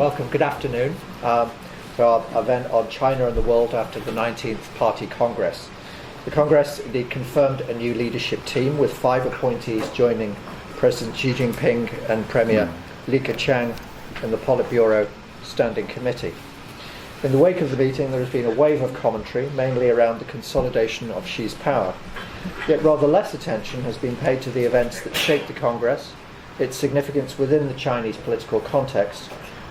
Welcome. Good afternoon to our event on China and the world after the 19th Party Congress. The Congress indeed confirmed a new leadership team with 5 appointees joining President Xi Jinping and Premier Li Keqiang in the Politburo Standing Committee. In the wake of the meeting, there has been a wave of commentary, mainly around the consolidation of Xi's power. Yet rather less attention has been paid to the events that shaped the Congress, its significance within the Chinese political context,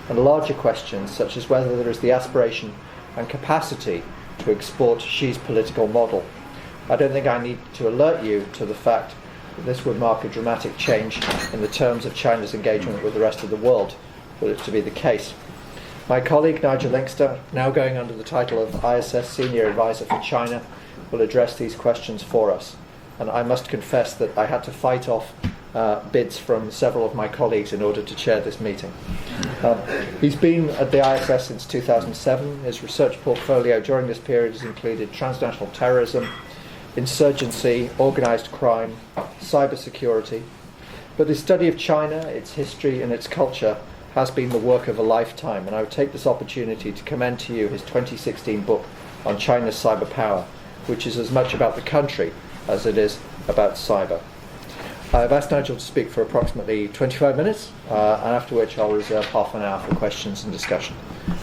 and larger questions such as whether there is the aspiration and capacity to export Xi's political model. I don't think I need to alert you to the fact that this would mark a dramatic change in the terms of China's engagement with the rest of the world, were it to be the case. My colleague Nigel Inkster, now going under the title of ISS Senior Advisor for China, will address these questions for us. And I must confess that I had to fight off bids from several of my colleagues in order to chair this meeting. He's been at the ISS since 2007. His research portfolio during this period has included transnational terrorism, insurgency, organised crime, cybersecurity. But his study of China, its history and its culture has been the work of a lifetime, and I would take this opportunity to commend to you his 2016 book on China's cyber power, which is as much about the country as it is about cyber. I've asked Nigel to speak for approximately 25 minutes, and after which I'll reserve half an hour for questions and discussion.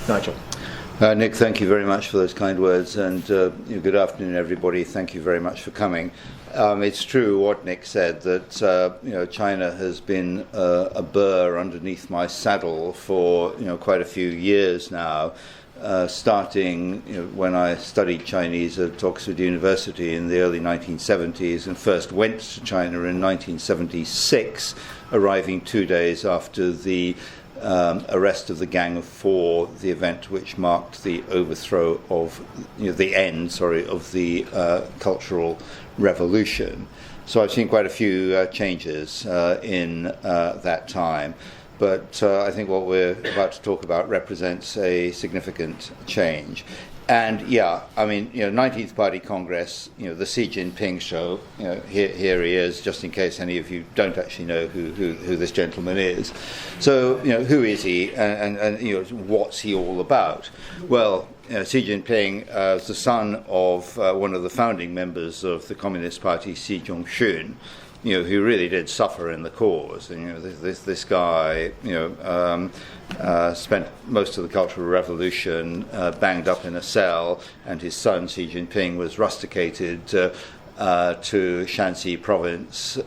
Nigel. Nick, thank you very much for those kind words, and good afternoon, everybody. Thank you very much for coming. It's true what Nick said, that China has been a burr underneath my saddle for quite a few years now. Starting when I studied Chinese at Oxford University in the early 1970s and first went to China in 1976, arriving 2 days after the arrest of the Gang of Four, the event which marked the overthrow of the end of the Cultural Revolution. So I've seen quite a few changes in that time. But I think what we're about to talk about represents a significant change. And 19th Party Congress, the Xi Jinping show, here he is, just in case any of you don't actually know who this gentleman is. So, who is he and what's he all about? Well, Xi Jinping is the son of one of the founding members of the Communist Party, Xi Jinping, who really did suffer in the cause. And this guy, spent most of the Cultural Revolution banged up in a cell, and his son Xi Jinping was rusticated to Shanxi province,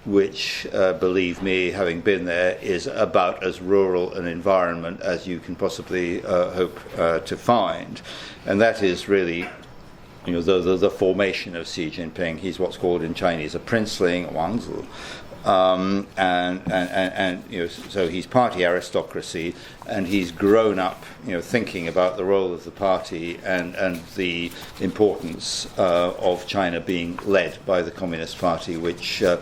which, believe me, having been there, is about as rural an environment as you can possibly hope to find. And that is really the formation of Xi Jinping. He's what's called in Chinese a princeling, Wangzi, so he's party aristocracy, and he's grown up, thinking about the role of the party and the importance of China being led by the Communist Party, which is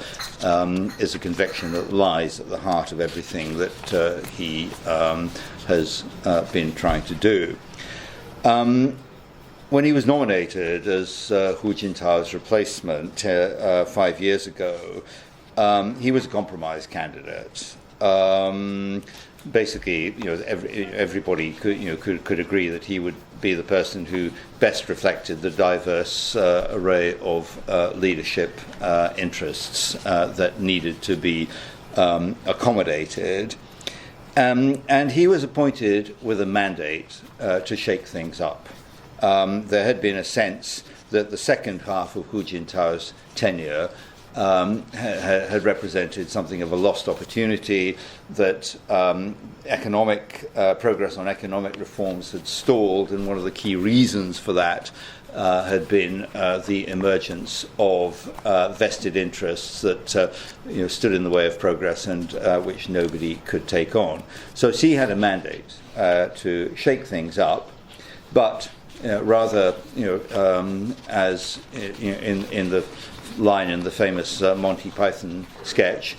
a conviction that lies at the heart of everything that he has been trying to do. When he was nominated as Hu Jintao's replacement 5 years ago, he was a compromise candidate. Basically, everybody could agree that he would be the person who best reflected the diverse array of leadership interests that needed to be accommodated. And he was appointed with a mandate to shake things up. There had been a sense that the second half of Hu Jintao's tenure had represented something of a lost opportunity, that economic progress on economic reforms had stalled, and one of the key reasons for that had been the emergence of vested interests that stood in the way of progress and which nobody could take on. So Xi had a mandate to shake things up, but rather, as in the line in the famous Monty Python sketch,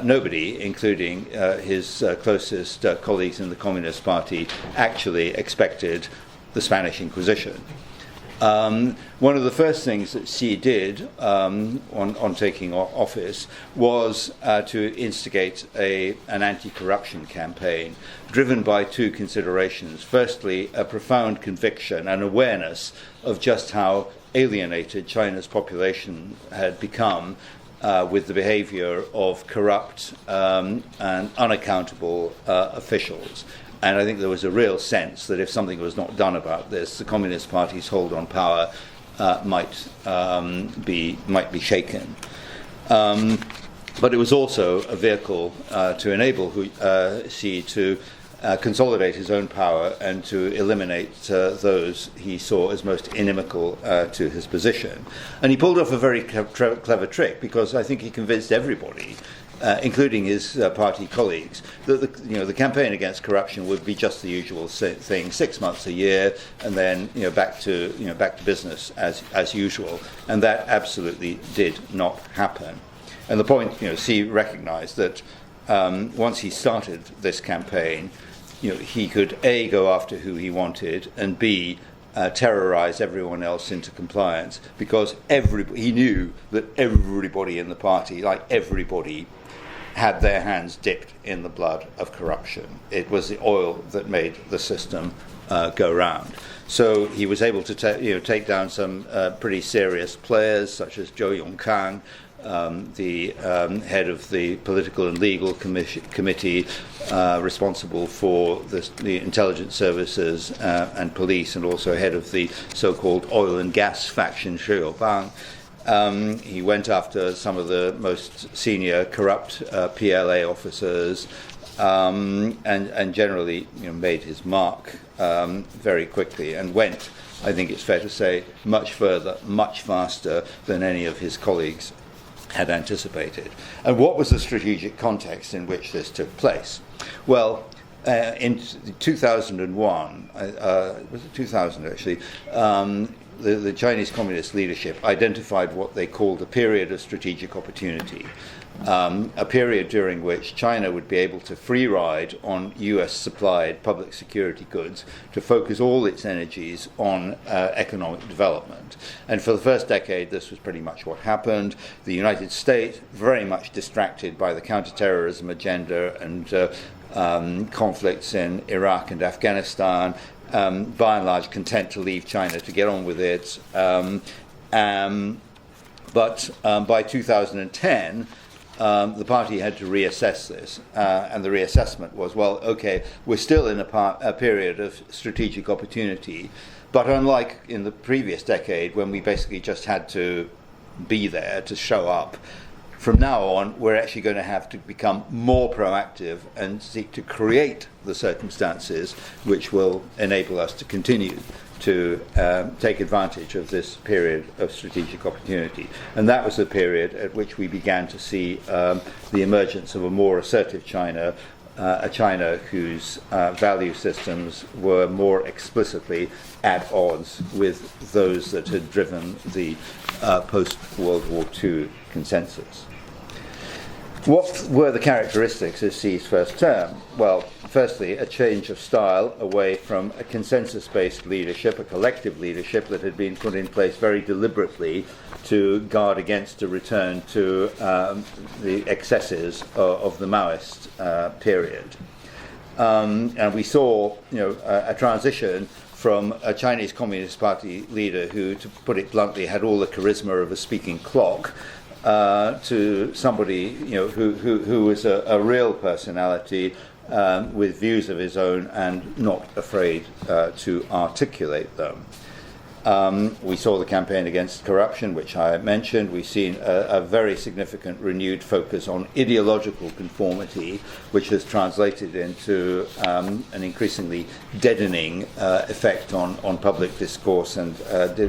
nobody, including his closest colleagues in the Communist Party, actually expected the Spanish Inquisition. One of the first things that Xi did on taking office was to instigate an anti-corruption campaign driven by two considerations. Firstly, a profound conviction and awareness of just how alienated China's population had become with the behavior of corrupt and unaccountable officials. And I think there was a real sense that if something was not done about this, the Communist Party's hold on power might be shaken. But it was also a vehicle to enable Xi to consolidate his own power and to eliminate those he saw as most inimical to his position. And he pulled off a very clever trick, because I think he convinced everybody, including his party colleagues, that the campaign against corruption would be just the usual thing, 6 months a year, and then back to business as usual. And that absolutely did not happen. And the point, Xi recognised that once he started this campaign, he could A, go after who he wanted, and B, terrorize everyone else into compliance, because he knew that everybody in the party, like everybody, had their hands dipped in the blood of corruption. It was the oil that made the system go round. So he was able to take down some pretty serious players, such as Zhou Yongkang, the head of the Political and Legal Committee, responsible for the intelligence services and police, and also head of the so-called oil and gas faction, Shi Bang. He went after some of the most senior corrupt PLA officers, and generally made his mark very quickly, and went, I think it's fair to say, much further, much faster than any of his colleagues had anticipated. And what was the strategic context in which this took place? Well, in 2001, was it 2000 actually, the Chinese Communist leadership identified what they called a period of strategic opportunity, a period during which China would be able to free ride on US-supplied public security goods to focus all its energies on economic development. And for the first decade, this was pretty much what happened. The United States, very much distracted by the counterterrorism agenda and conflicts in Iraq and Afghanistan, by and large content to leave China to get on with it. But by 2010, the party had to reassess this, and the reassessment was, well, okay, we're still in a period of strategic opportunity, but unlike in the previous decade when we basically just had to be there to show up, from now on we're actually going to have to become more proactive and seek to create the circumstances which will enable us to continue to take advantage of this period of strategic opportunity. And that was the period at which we began to see the emergence of a more assertive China, a China whose value systems were more explicitly at odds with those that had driven the post-World War II consensus. What were the characteristics of Xi's first term? Well, firstly, a change of style away from a consensus-based leadership, a collective leadership that had been put in place very deliberately to guard against a return to the excesses of the Maoist period. And we saw, a transition from a Chinese Communist Party leader who, to put it bluntly, had all the charisma of a speaking clock, to somebody who was a real personality with views of his own and not afraid to articulate them. We saw the campaign against corruption, which I mentioned. We've seen a very significant renewed focus on ideological conformity, which has translated into an increasingly deadening effect on public discourse and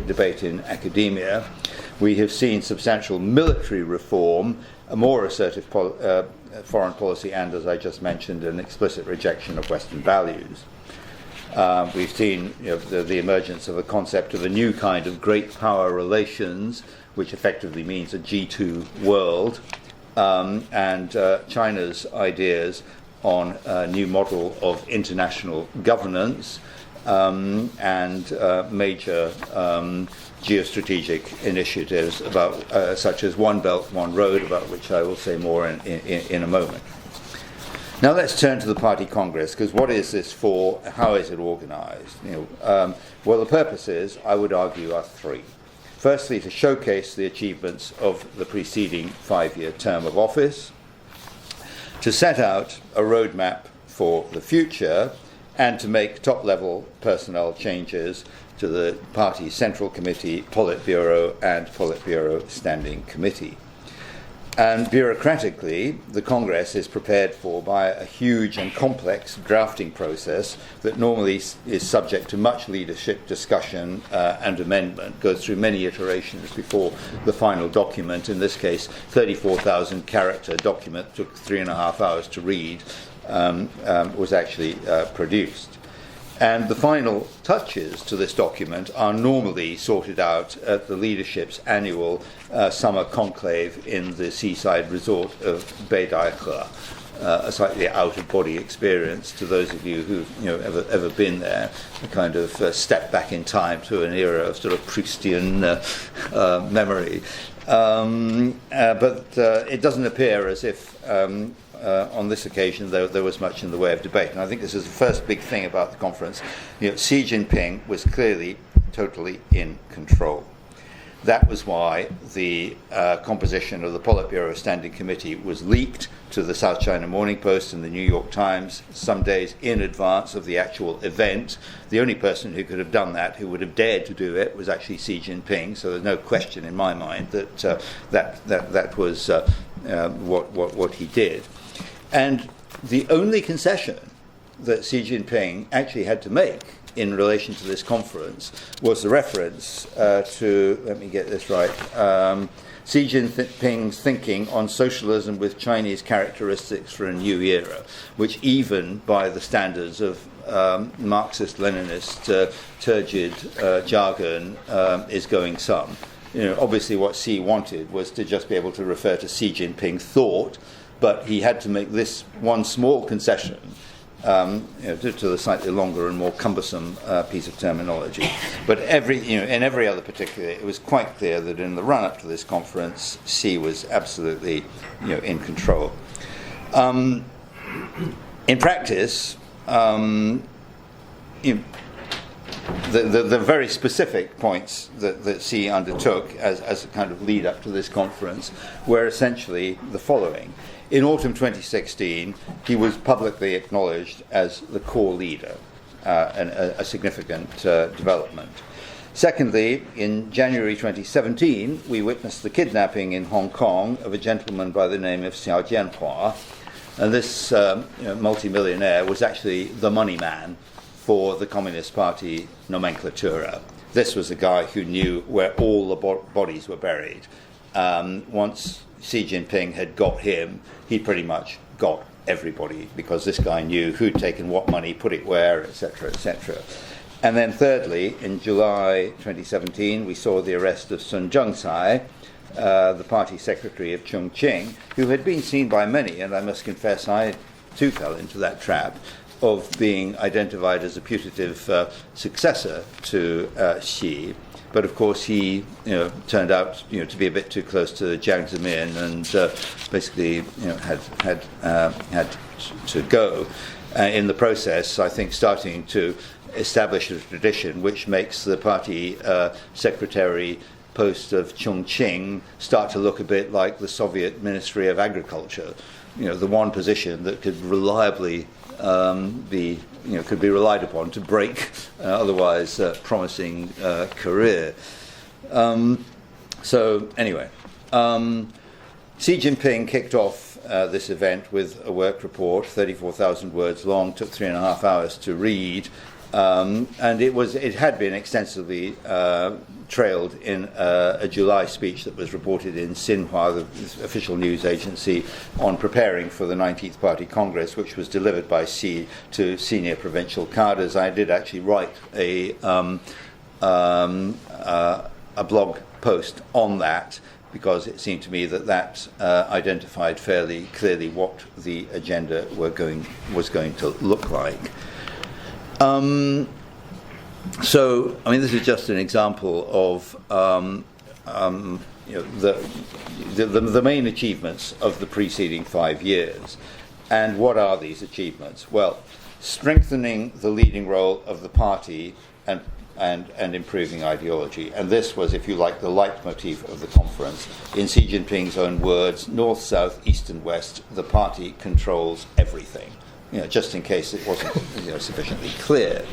debate in academia. We have seen substantial military reform, a more assertive foreign policy, and, as I just mentioned, an explicit rejection of Western values. We've seen the emergence of a concept of a new kind of great power relations, which effectively means a G2 world, and China's ideas on a new model of international governance, and major geostrategic initiatives about such as One Belt, One Road, about which I will say more in a moment. Now let's turn to the Party Congress, because what is this for? How is it organised? Well, the purposes, I would argue, are three. Firstly, to showcase the achievements of the preceding 5-year term of office, to set out a roadmap for the future, and to make top-level personnel changes to the party's Central Committee, Politburo, and Politburo Standing Committee. And bureaucratically, the Congress is prepared for by a huge and complex drafting process that normally is subject to much leadership discussion and amendment, goes through many iterations before the final document, in this case 34,000 character document, took 3.5 hours to read, was actually produced. And the final touches to this document are normally sorted out at the leadership's annual summer conclave in the seaside resort of Beidaike, a slightly out-of-body experience to those of you who've ever been there, a kind of step back in time to an era of sort of Proustian memory. But it doesn't appear as if on this occasion there was much in the way of debate. And I think this is the first big thing about the conference. Xi Jinping was clearly totally in control. That was why the composition of the Politburo Standing Committee was leaked to the South China Morning Post and the New York Times some days in advance of the actual event. The only person who could have done that, who would have dared to do it, was actually Xi Jinping. So there's no question in my mind that that was what he did. And the only concession that Xi Jinping actually had to make in relation to this conference was the reference to, let me get this right, Xi Jinping's thinking on socialism with Chinese characteristics for a new era, which even by the standards of Marxist-Leninist turgid jargon is going some. Obviously what Xi wanted was to just be able to refer to Xi Jinping thought, but he had to make this one small concession to the slightly longer and more cumbersome piece of terminology. But in every other particular, it was quite clear that in the run-up to this conference, Xi was absolutely in control. In practice, the very specific points that Xi undertook as a kind of lead up to this conference were essentially the following. In autumn 2016, he was publicly acknowledged as the core leader, a significant development. Secondly, in January 2017, we witnessed the kidnapping in Hong Kong of a gentleman by the name of Xiao Jianhua, and this multimillionaire was actually the money man for the Communist Party nomenclatura. This was a guy who knew where all the bodies were buried. Once Xi Jinping had got him, he pretty much got everybody, because this guy knew who'd taken what money, put it where, etc., etc. And then thirdly, in July 2017, we saw the arrest of Sun Zhengsai, the party secretary of Chongqing, who had been seen by many, and I must confess I too fell into that trap, of being identified as a putative successor to Xi. But of course, he turned out to be a bit too close to Jiang Zemin, and basically had to go. In the process, I think, starting to establish a tradition which makes the party secretary post of Chongqing start to look a bit like the Soviet Ministry of Agriculture. The one position that could reliably could be relied upon to break otherwise promising career. So anyway, Xi Jinping kicked off this event with a work report, 34,000 words long, took 3.5 hours to read, and it had been extensively trailed in a July speech that was reported in Xinhua, the official news agency, on preparing for the 19th Party Congress, which was delivered by Xi to senior provincial cadres. I did actually write a blog post on that, because it seemed to me that identified fairly clearly what the agenda was going to look like. So, I mean, this is just an example of the main achievements of the preceding 5 years. And what are these achievements? Well, strengthening the leading role of the party and improving ideology. And this was, if you like, the leitmotif of the conference. In Xi Jinping's own words, north, south, east and west, the party controls everything. Just in case it wasn't sufficiently clear.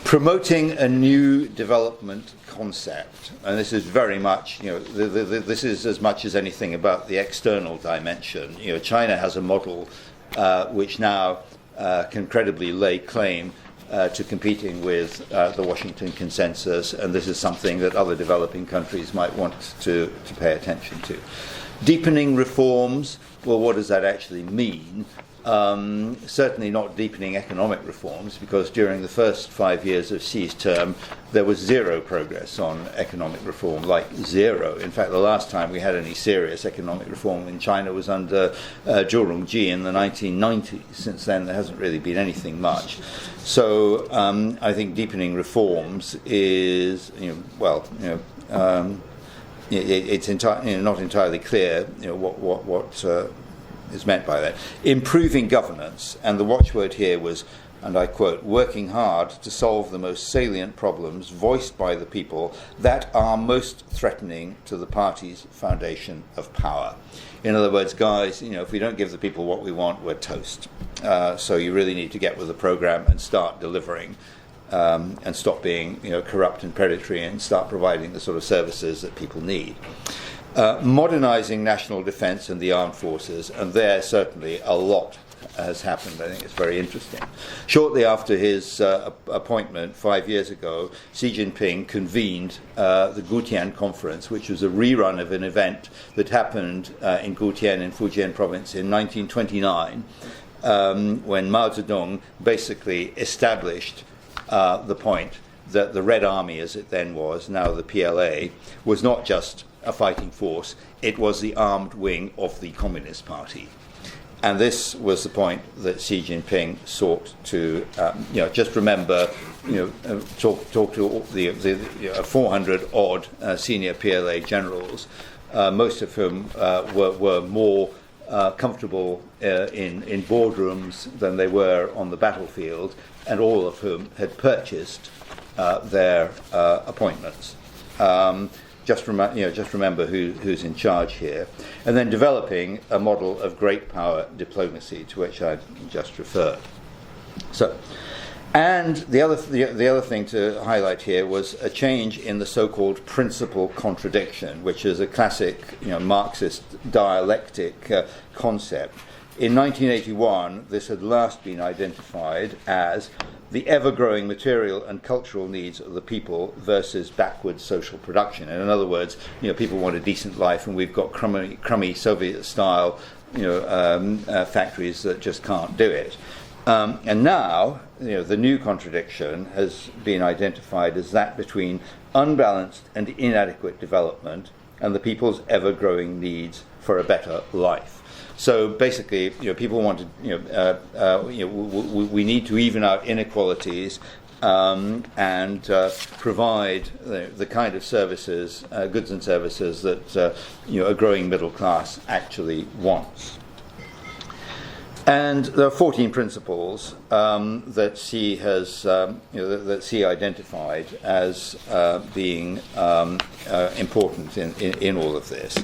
Promoting a new development concept, and this is very much, this is as much as anything about the external dimension. China has a model which now can credibly lay claim to competing with the Washington Consensus, and this is something that other developing countries might want to pay attention to. Deepening reforms, well, what does that actually mean? Certainly not deepening economic reforms, because during the first 5 years of Xi's term, there was zero progress on economic reform, like zero. In fact, the last time we had any serious economic reform in China was under Zhou Rongji in the 1990s. Since then, there hasn't really been anything much. So I think deepening reforms is, it's not entirely clear, what is meant by that. Improving governance, and the watchword here was, and I quote, working hard to solve the most salient problems voiced by the people that are most threatening to the party's foundation of power. In other words, guys, if we don't give the people what we want, we're toast. So you really need to get with the program and start delivering, and stop being corrupt and predatory, and start providing the sort of services that people need. Modernizing national defense and the armed forces, and there certainly a lot has happened. I think it's very interesting. Shortly after his appointment 5 years ago, Xi Jinping convened the Gutian Conference, which was a rerun of an event that happened in Gutian in Fujian province in 1929, when Mao Zedong basically established the point that the Red Army, as it then was, now the PLA, was not just a fighting force, it was the armed wing of the Communist Party. And this was the point that Xi Jinping sought to, just remember, talk to the 400 odd senior PLA generals, most of whom were more comfortable in boardrooms than they were on the battlefield, and all of whom had purchased their appointments. Just remember who's in charge here, and then developing a model of great power diplomacy, to which I just referred. So, and the other thing to highlight here was a change in the so-called principal contradiction, which is a classic Marxist dialectic concept. In 1981, this had last been identified as the ever-growing material and cultural needs of the people versus backward social production. And in other words, people want a decent life, and we've got crummy Soviet-style, factories that just can't do it. And now, the new contradiction has been identified as that between unbalanced and inadequate development and the people's ever-growing needs for a better life. So basically, people want to, we need to even out inequalities and provide the kind of services, goods and services that a growing middle class actually wants. And there are 14 principles that Xi has, that Xi identified as being important in all of this.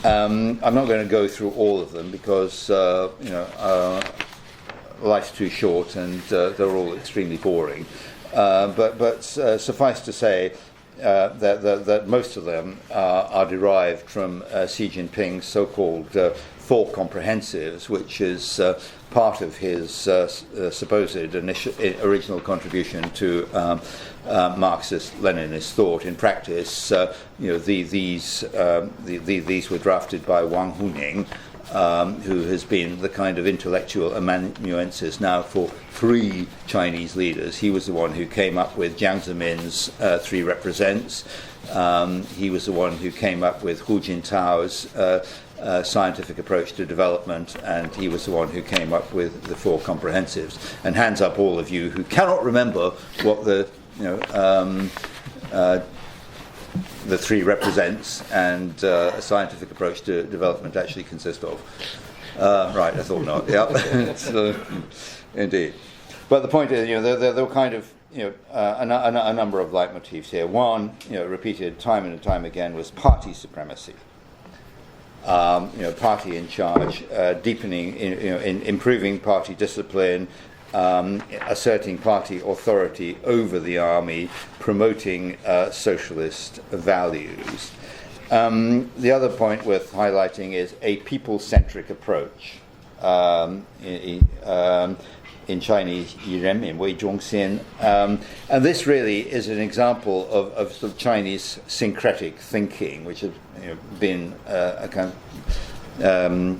I'm not going to go through all of them because life's too short and they're all extremely boring. But suffice to say that most of them are derived from Xi Jinping's so-called four comprehensives, which is part of his supposed original contribution to Marxist-Leninist thought. In practice, these were drafted by Wang Huning, who has been the kind of intellectual amanuensis now for three Chinese leaders. He was the one who came up with Jiang Zemin's Three Represents. He was the one who came up with Hu Jintao's scientific approach to development, and he was the one who came up with the four comprehensives. And hands up all of you who cannot remember what the the three represents and a scientific approach to development actually consist of. Right, I thought not. Yeah, so, indeed. But the point is, there were kind of a number of leitmotifs here. One, repeated time and time again, was party supremacy. Party in charge, deepening, in improving party discipline, asserting party authority over the army, promoting socialist values. The other point worth highlighting is a people-centric approach. In Chinese, 以人民为中心, and this really is an example of sort of Chinese syncretic thinking, which has been a kind of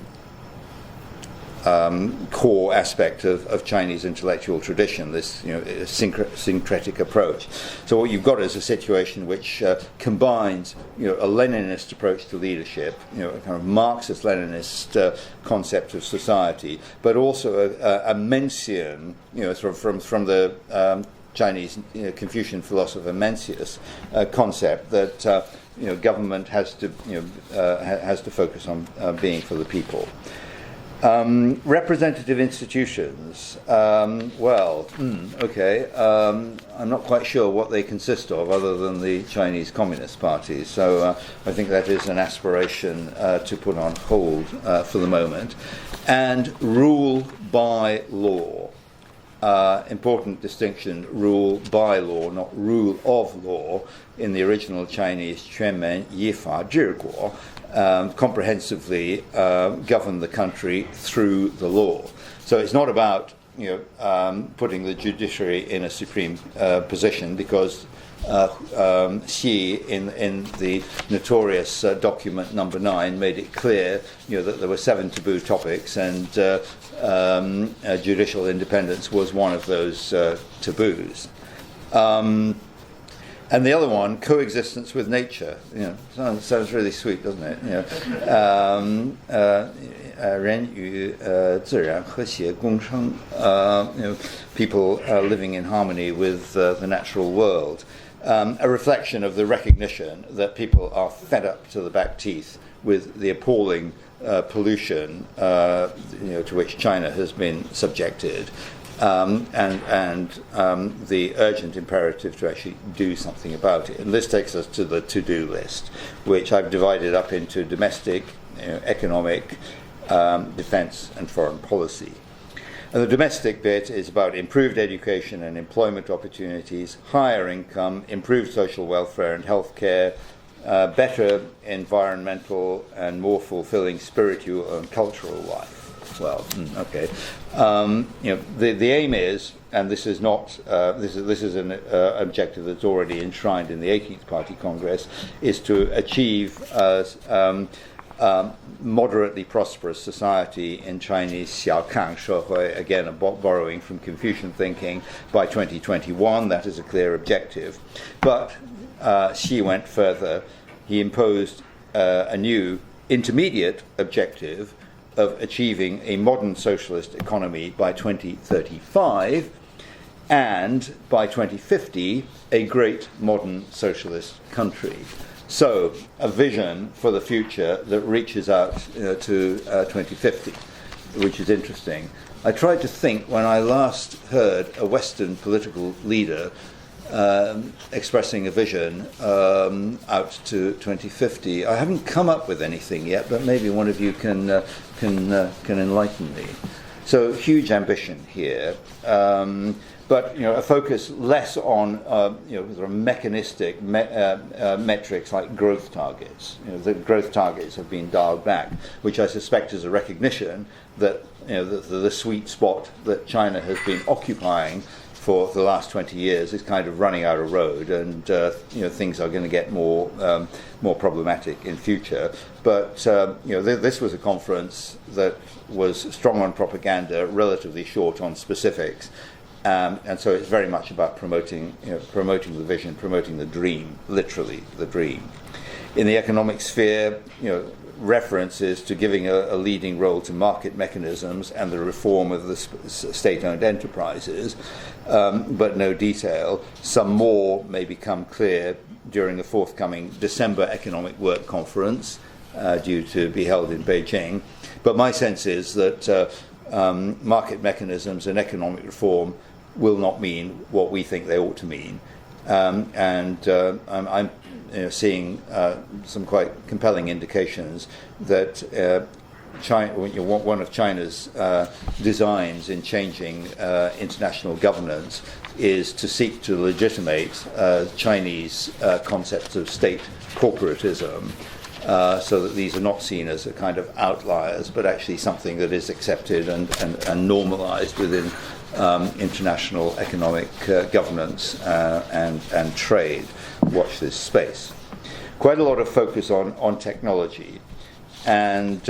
core aspect of Chinese intellectual tradition, this syncretic approach. So what you've got is a situation which combines a Leninist approach to leadership, a kind of Marxist-Leninist concept of society, but also a Mencian, from the Chinese Confucian philosopher Mencius concept that government has to focus on being for the people. Representative institutions, I'm not quite sure what they consist of other than the Chinese Communist Party, so I think that is an aspiration to put on hold for the moment. And rule by law. Important distinction, rule by law, not rule of law. In the original Chinese, 全面依法治国, comprehensively govern the country through the law. So it's not about putting the judiciary in a supreme position, because Xi in the notorious document number 9 made it clear that there were 7 taboo topics, and judicial independence was one of those taboos. And the other one, coexistence with nature. Sounds really sweet, doesn't it? 人与自然和谐共生. People living in harmony with the natural world. A reflection of the recognition that people are fed up to the back teeth with the appalling pollution to which China has been subjected. And the urgent imperative to actually do something about it. And this takes us to the to-do list, which I've divided up into domestic, economic, defense, and foreign policy. And the domestic bit is about improved education and employment opportunities, higher income, improved social welfare and healthcare, better environmental and more fulfilling spiritual and cultural life. The aim is, and this is not this is an objective that's already enshrined in the 18th Party Congress, is to achieve moderately prosperous society in Chinese 小康社会, again borrowing from Confucian thinking, by 2021. That is a clear objective. But Xi went further. He imposed a new intermediate objective of achieving a modern socialist economy by 2035, and by 2050 a great modern socialist country. So a vision for the future that reaches out to 2050, which is interesting. I tried to think, when I last heard a Western political leader expressing a vision out to 2050. I haven't come up with anything yet, but maybe one of you can enlighten me. So huge ambition here, but a focus less on sort of mechanistic metrics like growth targets. The growth targets have been dialed back, which I suspect is a recognition that the sweet spot that China has been occupying for the last 20 years is kind of running out of road, and things are going to get more problematic in future. But this was a conference that was strong on propaganda, relatively short on specifics, and so it's very much about promoting the vision, promoting the dream, literally the dream. In the economic sphere, references to giving a leading role to market mechanisms and the reform of the state-owned enterprises, but no detail. Some more may become clear during the forthcoming December Economic Work Conference, due to be held in Beijing. But my sense is that market mechanisms and economic reform will not mean what we think they ought to mean. I'm seeing some quite compelling indications that China, one of China's designs in changing international governance is to seek to legitimate Chinese concepts of state corporatism, so that these are not seen as a kind of outliers, but actually something that is accepted and normalized within international economic governance and trade. Watch this space. Quite a lot of focus on technology. And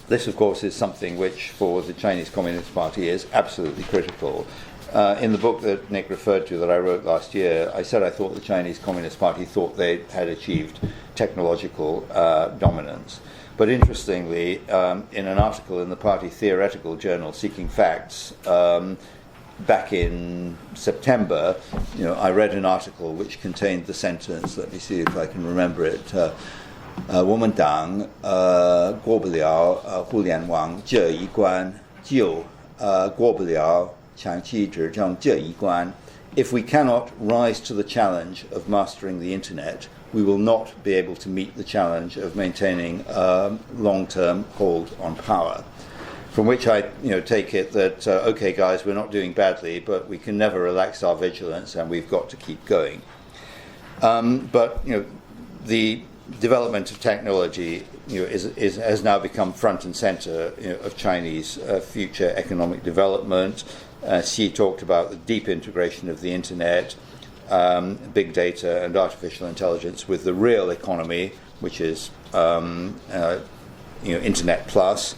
this, of course, is something which, for the Chinese Communist Party, is absolutely critical. In the book that Nick referred to that I wrote last year, I said I thought the Chinese Communist Party thought they had achieved technological dominance. But interestingly, in an article in the party theoretical journal, Seeking Facts, back in September, I read an article which contained the sentence, let me see if I can remember it, 我们党过不了互联网这一关，就过不了长期执政这一关. If we cannot rise to the challenge of mastering the internet, we will not be able to meet the challenge of maintaining a long-term hold on power. From which I take it that, okay guys, we're not doing badly, but we can never relax our vigilance and we've got to keep going. But the development of technology has now become front and center of Chinese future economic development. Xi talked about the deep integration of the internet, big data and artificial intelligence with the real economy, which is internet plus.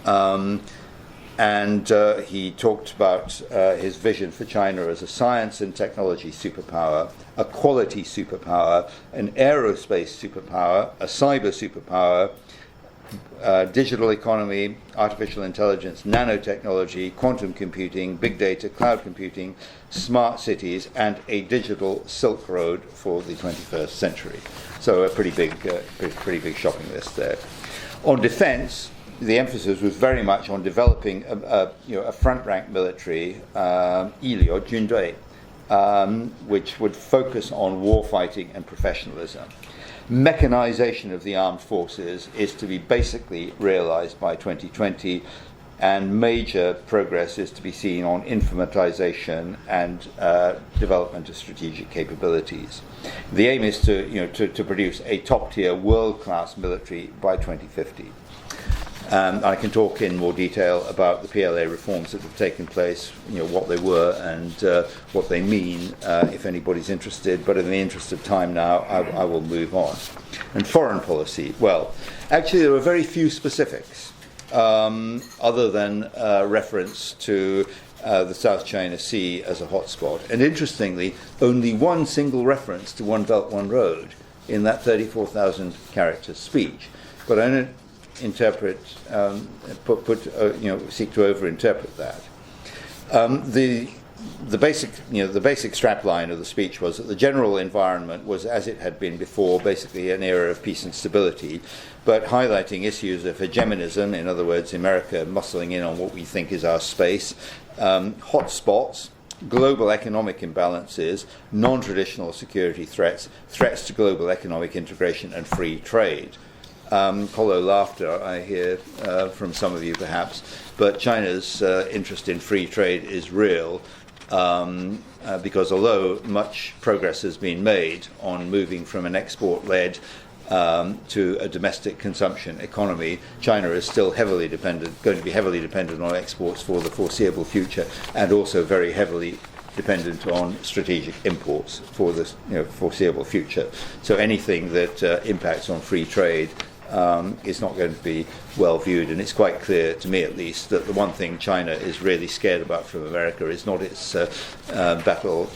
And he talked about his vision for China as a science and technology superpower, a quality superpower, an aerospace superpower, a cyber superpower, digital economy, artificial intelligence, nanotechnology, quantum computing, big data, cloud computing, smart cities, and a digital Silk Road for the 21st century. So a pretty big shopping list there. On defense, the emphasis was very much on developing a front-rank military, 一流军队, which would focus on warfighting and professionalism. Mechanization of the armed forces is to be basically realized by 2020, and major progress is to be seen on informatization and development of strategic capabilities. The aim is to produce a top-tier world-class military by 2050. I can talk in more detail about the PLA reforms that have taken place, what they were and what they mean, if anybody's interested. But in the interest of time now, I will move on. And foreign policy. Well, actually, there are very few specifics, other than reference to the South China Sea as a hotspot. And interestingly, only one single reference to One Belt, One Road in that 34,000 character speech. But I don't interpret, seek to over-interpret that. The basic strapline of the speech was that the general environment was as it had been before, basically an era of peace and stability, but highlighting issues of hegemonism, in other words, America muscling in on what we think is our space, hotspots, global economic imbalances, non-traditional security threats, threats to global economic integration and free trade. Hollow laughter, I hear from some of you perhaps, but China's interest in free trade is real, because although much progress has been made on moving from an export-led to a domestic consumption economy, China is still going to be heavily dependent on exports for the foreseeable future, and also very heavily dependent on strategic imports for the foreseeable future. So anything that impacts on free trade is not going to be well viewed, and it's quite clear to me at least that the one thing China is really scared about from America is not its battle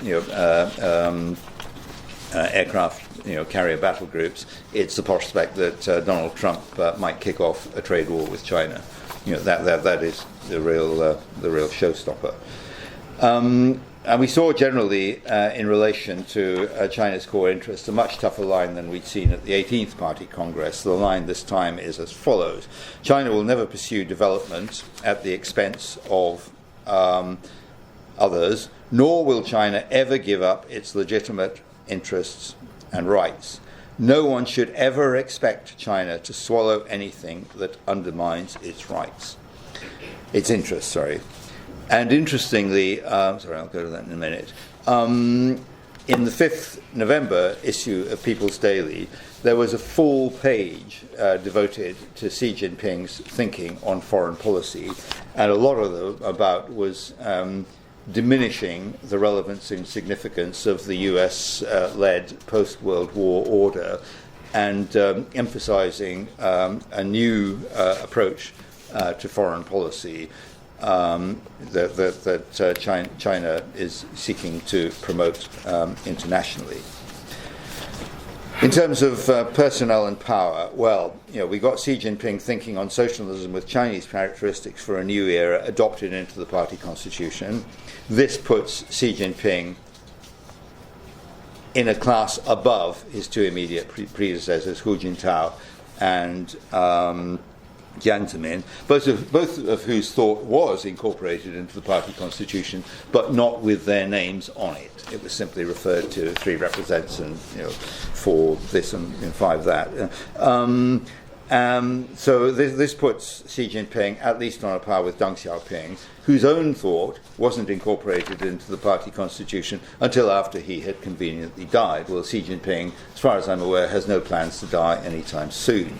aircraft, carrier battle groups. It's the prospect that Donald Trump might kick off a trade war with China. That is the real showstopper. And we saw generally, in relation to China's core interests, a much tougher line than we'd seen at the 18th Party Congress. The line this time is as follows. China will never pursue development at the expense of others, nor will China ever give up its legitimate interests and rights. No one should ever expect China to swallow anything that undermines its rights. Its interests, sorry. And interestingly, I'll go to that in a minute. In the 5th November issue of People's Daily, there was a full page devoted to Xi Jinping's thinking on foreign policy, and a lot of the about was diminishing the relevance and significance of the US-led post-World War order, and emphasizing a new approach to foreign policy that China is seeking to promote internationally. In terms of personnel and power, we got Xi Jinping thinking on socialism with Chinese characteristics for a new era adopted into the party constitution. This puts Xi Jinping in a class above his two immediate predecessors, Hu Jintao and Jiang Zemin, both of whose thought was incorporated into the party constitution, but not with their names on it. It was simply referred to 3 represents and 4 this and 5 that. So this puts Xi Jinping at least on a par with Deng Xiaoping, whose own thought wasn't incorporated into the party constitution until after he had conveniently died. Well, Xi Jinping, as far as I'm aware, has no plans to die anytime soon.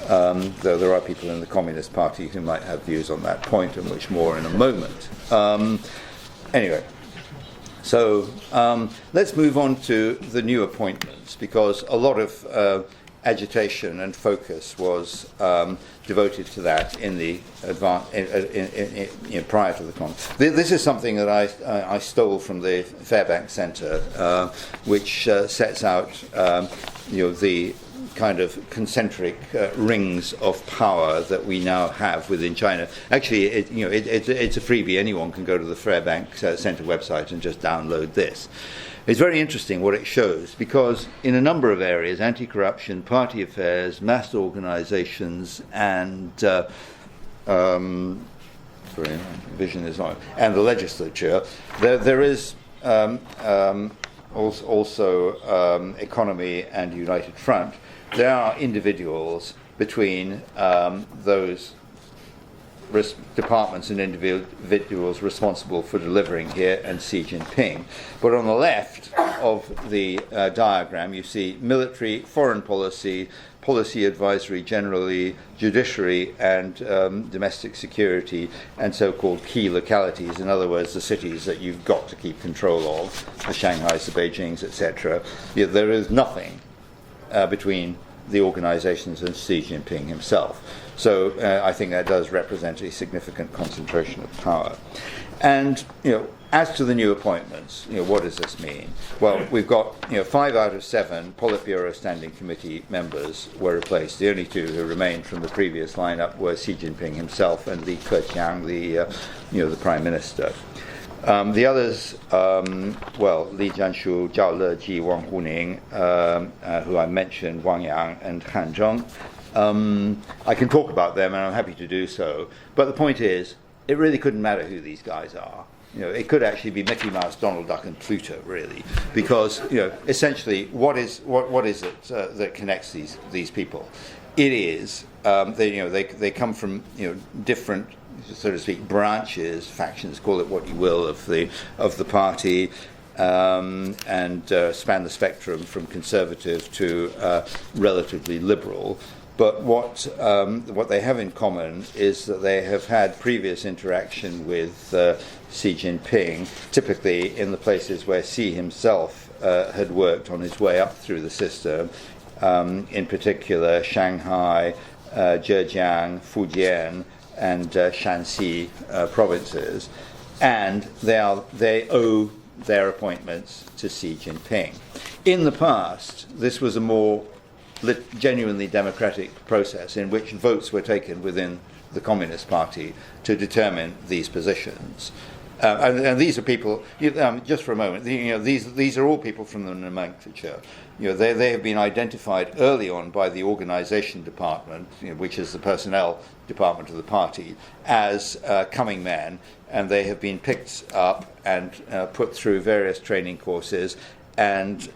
Though there are people in the Communist Party who might have views on that point, and which more in a moment. Anyway, so let's move on to the new appointments, because a lot of agitation and focus was devoted to that in the prior to the Congress. This is something that I stole from the Fairbank Centre, which sets out the kind of concentric rings of power that we now have within China. Actually, it's a freebie. Anyone can go to the Fairbank Centre website and just download this. It's very interesting what it shows, because in a number of areas, anti-corruption, party affairs, mass organizations, and vision is on, and the legislature, there is also economy and united front. There are individuals between those departments and individuals responsible for delivering here and Xi Jinping. But on the left of the diagram, you see military, foreign policy, policy advisory generally, judiciary and domestic security, and so-called key localities, in other words, the cities that you've got to keep control of, the Shanghais, the Beijings, etc. There is nothing between the organizations and Xi Jinping himself. So I think that does represent a significant concentration of power. And as to the new appointments, what does this mean? Well, we've got 5 out of 7 Politburo Standing Committee members were replaced. The only 2 who remained from the previous lineup were Xi Jinping himself and Li Keqiang, the Prime Minister. The others, Li Jianshu, Zhao Leji, Wang Huning, who I mentioned, Wang Yang and Han Zheng. I can talk about them, and I'm happy to do so. But the point is, it really couldn't matter who these guys are. It could actually be Mickey Mouse, Donald Duck, and Pluto, really, because essentially, what is it that connects these people? It is they come from different, so to speak, branches, factions, call it what you will, of the party, and span the spectrum from conservative to relatively liberal. But what they have in common is that they have had previous interaction with Xi Jinping, typically in the places where Xi himself had worked on his way up through the system, in particular Shanghai, Zhejiang, Fujian, and Shanxi provinces, and they owe their appointments to Xi Jinping. In the past, this was a more genuinely democratic process in which votes were taken within the Communist Party to determine these positions. And these are people, just for a moment, these are all people from the nomenclature. They have been identified early on by the organisation department, which is the personnel department of the party, as coming men, and they have been picked up and put through various training courses and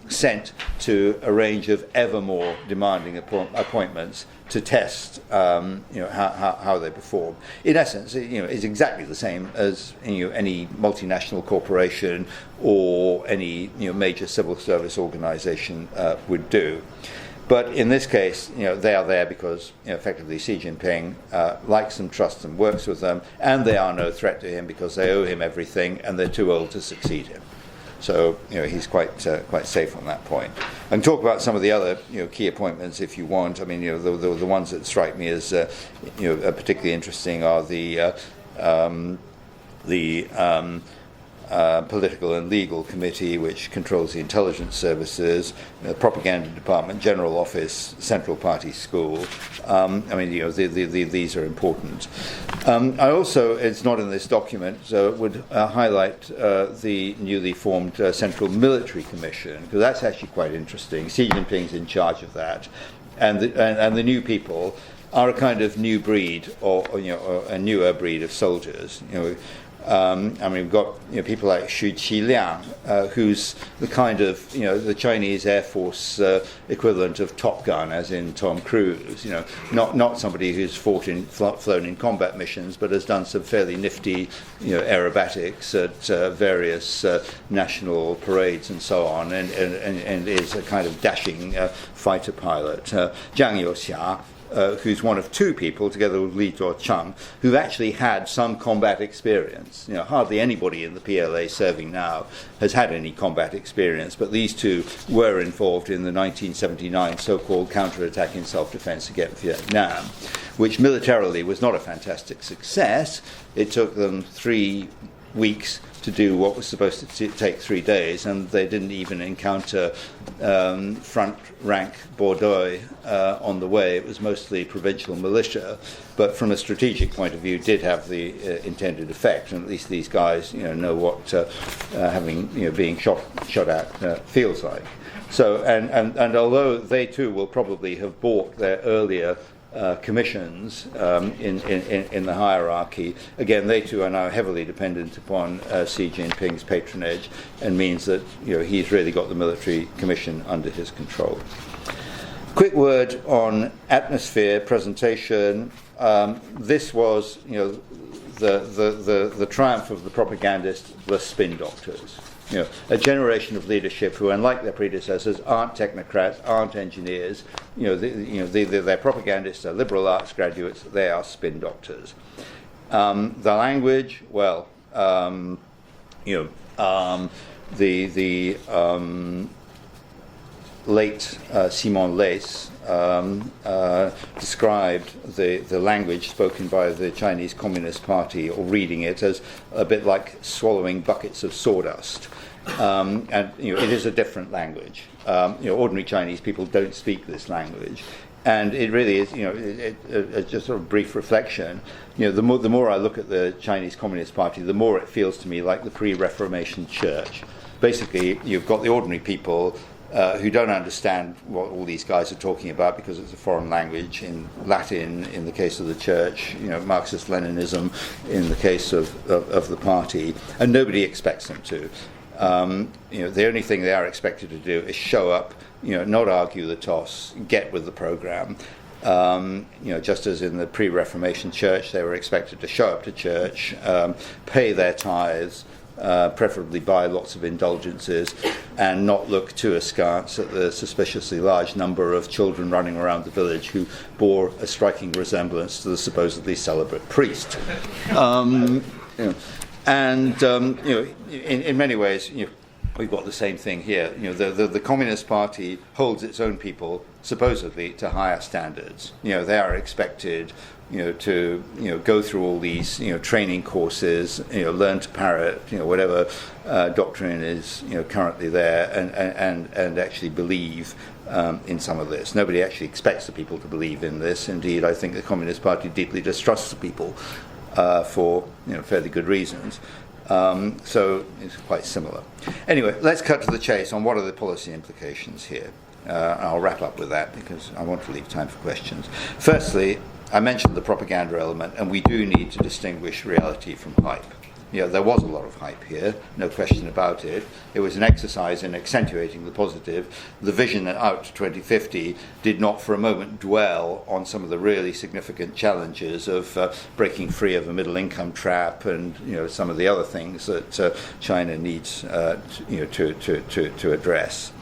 sent to a range of ever more demanding appointments to test how they perform. In essence, it's exactly the same as any multinational corporation or any major civil service organisation would do. But in this case, they are there because effectively Xi Jinping likes them, trusts them, works with them, and they are no threat to him because they owe him everything and they're too old to succeed him. So he's quite safe on that point. And talk about some of the other key appointments if you want. I mean, the ones that strike me as particularly interesting are the Political and Legal Committee, which controls the intelligence services, the Propaganda Department, General Office, Central Party School. These are important. I also, it's not in this document, would highlight the newly formed Central Military Commission, because that's actually quite interesting. Xi Jinping's in charge of that, and the new people are a kind of new breed, or a newer breed of soldiers. We've got people like Xu Qiliang, who's the kind of the Chinese Air Force equivalent of Top Gun, as in Tom Cruise. Not somebody who's flown in combat missions, but has done some fairly nifty aerobatics at various national parades and so on, and is a kind of dashing fighter pilot. Jiang Youxia, who's one of two people, together with Li Zuocheng, who've actually had some combat experience. Hardly anybody in the PLA serving now has had any combat experience, but these two were involved in the 1979 so-called counterattack in self-defense against Vietnam, which militarily was not a fantastic success. It took them 3 weeks to do what was supposed to take 3 days, and they didn't even encounter front rank Bordeaux on the way. It was mostly provincial militia, but from a strategic point of view did have the intended effect, and at least these guys know what being shot at feels like. So and although they too will probably have bought their earlier commissions in the hierarchy, again, they too are now heavily dependent upon Xi Jinping's patronage, and means that he's really got the military commission under his control. Quick word on atmosphere presentation. This was the triumph of the propagandists, the spin doctors. A generation of leadership who, unlike their predecessors, aren't technocrats, aren't engineers. They're propagandists, are liberal arts graduates. They are spin doctors. The language, well, the late Simon Leys described the language spoken by the Chinese Communist Party, or reading it, as a bit like swallowing buckets of sawdust. And it is a different language. Ordinary Chinese people don't speak this language, and it really is. It's just sort of brief reflection. The more I look at the Chinese Communist Party, the more it feels to me like the pre-Reformation Church. Basically, you've got the ordinary people who don't understand what all these guys are talking about because it's a foreign language, in Latin in the case of the church, Marxist-Leninism in the case of the party, and nobody expects them to. The only thing they are expected to do is show up, not argue the toss, get with the program. Just as in the pre-Reformation church, they were expected to show up to church, pay their tithes, preferably buy lots of indulgences, and not look too askance at the suspiciously large number of children running around the village who bore a striking resemblance to the supposedly celibate priest. In many ways, we've got the same thing here. The Communist Party holds its own people supposedly to higher standards. They are expected to go through all these training courses, learn to parrot whatever doctrine is currently there, and actually believe in some of this. Nobody actually expects the people to believe in this. Indeed, I think the Communist Party deeply distrusts the people for fairly good reasons. So it's quite similar. Anyway, let's cut to the chase on what are the policy implications here. I'll wrap up with that because I want to leave time for questions. Firstly, I mentioned the propaganda element, and we do need to distinguish reality from hype. There was a lot of hype here, no question about it. It was an exercise in accentuating the positive. The vision out to 2050 did not for a moment dwell on some of the really significant challenges of breaking free of a middle income trap and some of the other things that China needs to address.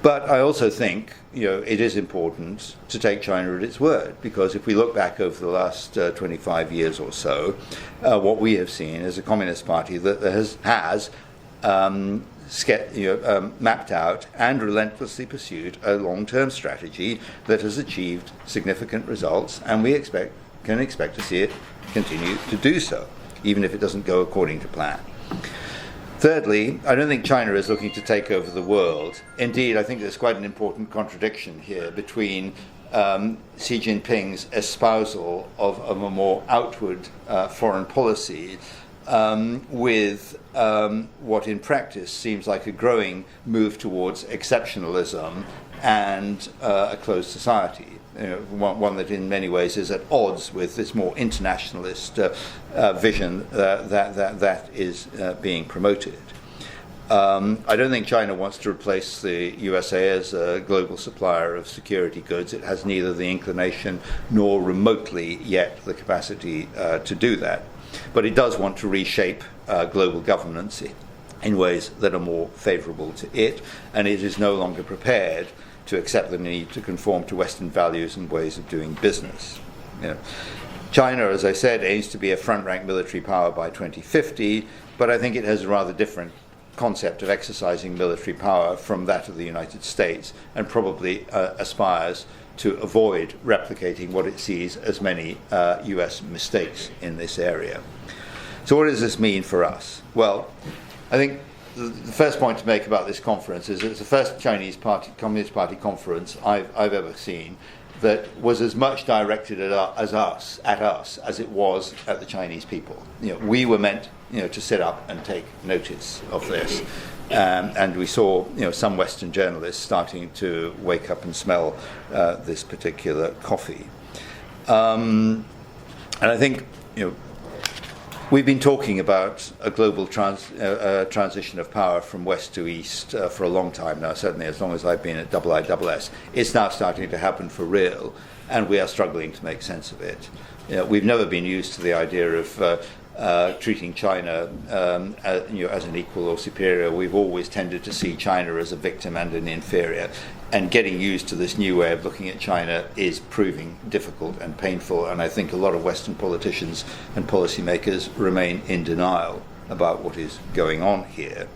But I also think it is important to take China at its word, because if we look back over the last 25 years or so, what we have seen is a Communist Party that has mapped out and relentlessly pursued a long-term strategy that has achieved significant results, and we can expect to see it continue to do so, even if it doesn't go according to plan. Thirdly, I don't think China is looking to take over the world. Indeed, I think there's quite an important contradiction here between Xi Jinping's espousal of a more outward foreign policy with what in practice seems like a growing move towards exceptionalism and a closed society. One that in many ways is at odds with this more internationalist vision that is being promoted. I don't think China wants to replace the USA as a global supplier of security goods. It has neither the inclination nor remotely yet the capacity to do that. But it does want to reshape global governance in ways that are more favorable to it, and it is no longer prepared to accept the need to conform to Western values and ways of doing business. China, as I said, aims to be a front-rank military power by 2050, but I think it has a rather different concept of exercising military power from that of the United States, and probably aspires to avoid replicating what it sees as many US mistakes in this area. So what does this mean for us? Well, I think the first point to make about this conference is it's the first Communist Party conference I've ever seen that was as much directed at us as it was at the Chinese people. We were meant to sit up and take notice of this, and we saw some Western journalists starting to wake up and smell this particular coffee, and I think we've been talking about a global transition of power from west to east for a long time now, certainly as long as I've been at IISS. It's now starting to happen for real, and we are struggling to make sense of it. We've never been used to the idea of treating China as an equal or superior. We've always tended to see China as a victim and an inferior. And getting used to this new way of looking at China is proving difficult and painful, and I think a lot of Western politicians and policymakers remain in denial about what is going on here.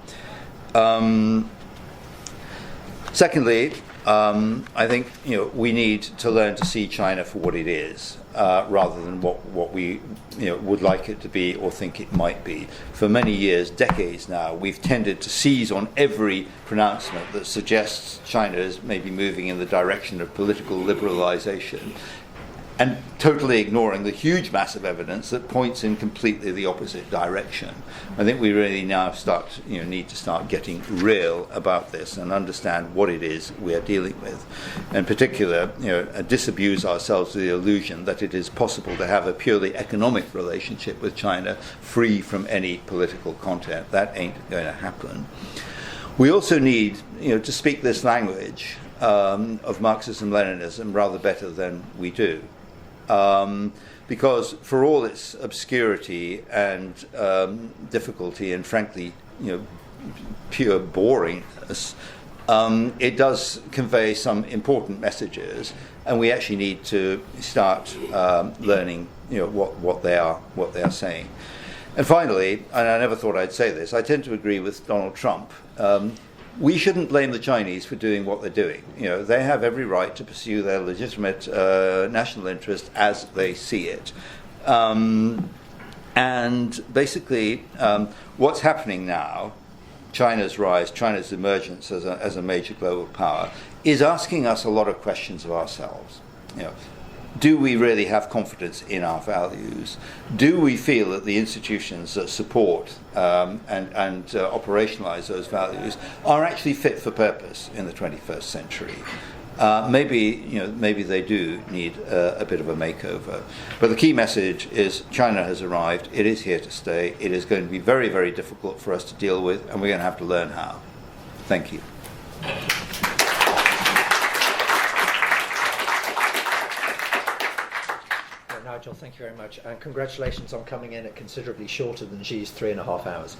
Secondly, I think we need to learn to see China for what it is, rather than what we would like it to be or think it might be. For many years, decades now, we've tended to seize on every pronouncement that suggests China is maybe moving in the direction of political liberalization, and totally ignoring the huge mass of evidence that points in completely the opposite direction. I think we really now need to start getting real about this and understand what it is we are dealing with. In particular, disabuse ourselves of the illusion that it is possible to have a purely economic relationship with China free from any political content. That ain't going to happen. We also need to speak this language of Marxism-Leninism rather better than we do. Because for all its obscurity and difficulty and frankly, pure boringness, it does convey some important messages, and we actually need to start learning, what they are saying. And finally, and I never thought I'd say this, I tend to agree with Donald Trump. we shouldn't blame the Chinese for doing what they're doing. They have every right to pursue their legitimate national interest as they see it. And basically, what's happening now, China's rise, China's emergence as a major global power, is asking us a lot of questions of ourselves. Do we really have confidence in our values? Do we feel that the institutions that support and operationalize those values are actually fit for purpose in the 21st century? Maybe they do need a bit of a makeover. But the key message is China has arrived. It is here to stay. It is going to be very, very difficult for us to deal with, and we're going to have to learn how. Thank you. Nigel, thank you very much, and congratulations on coming in at considerably shorter than Xi's 3.5 hours.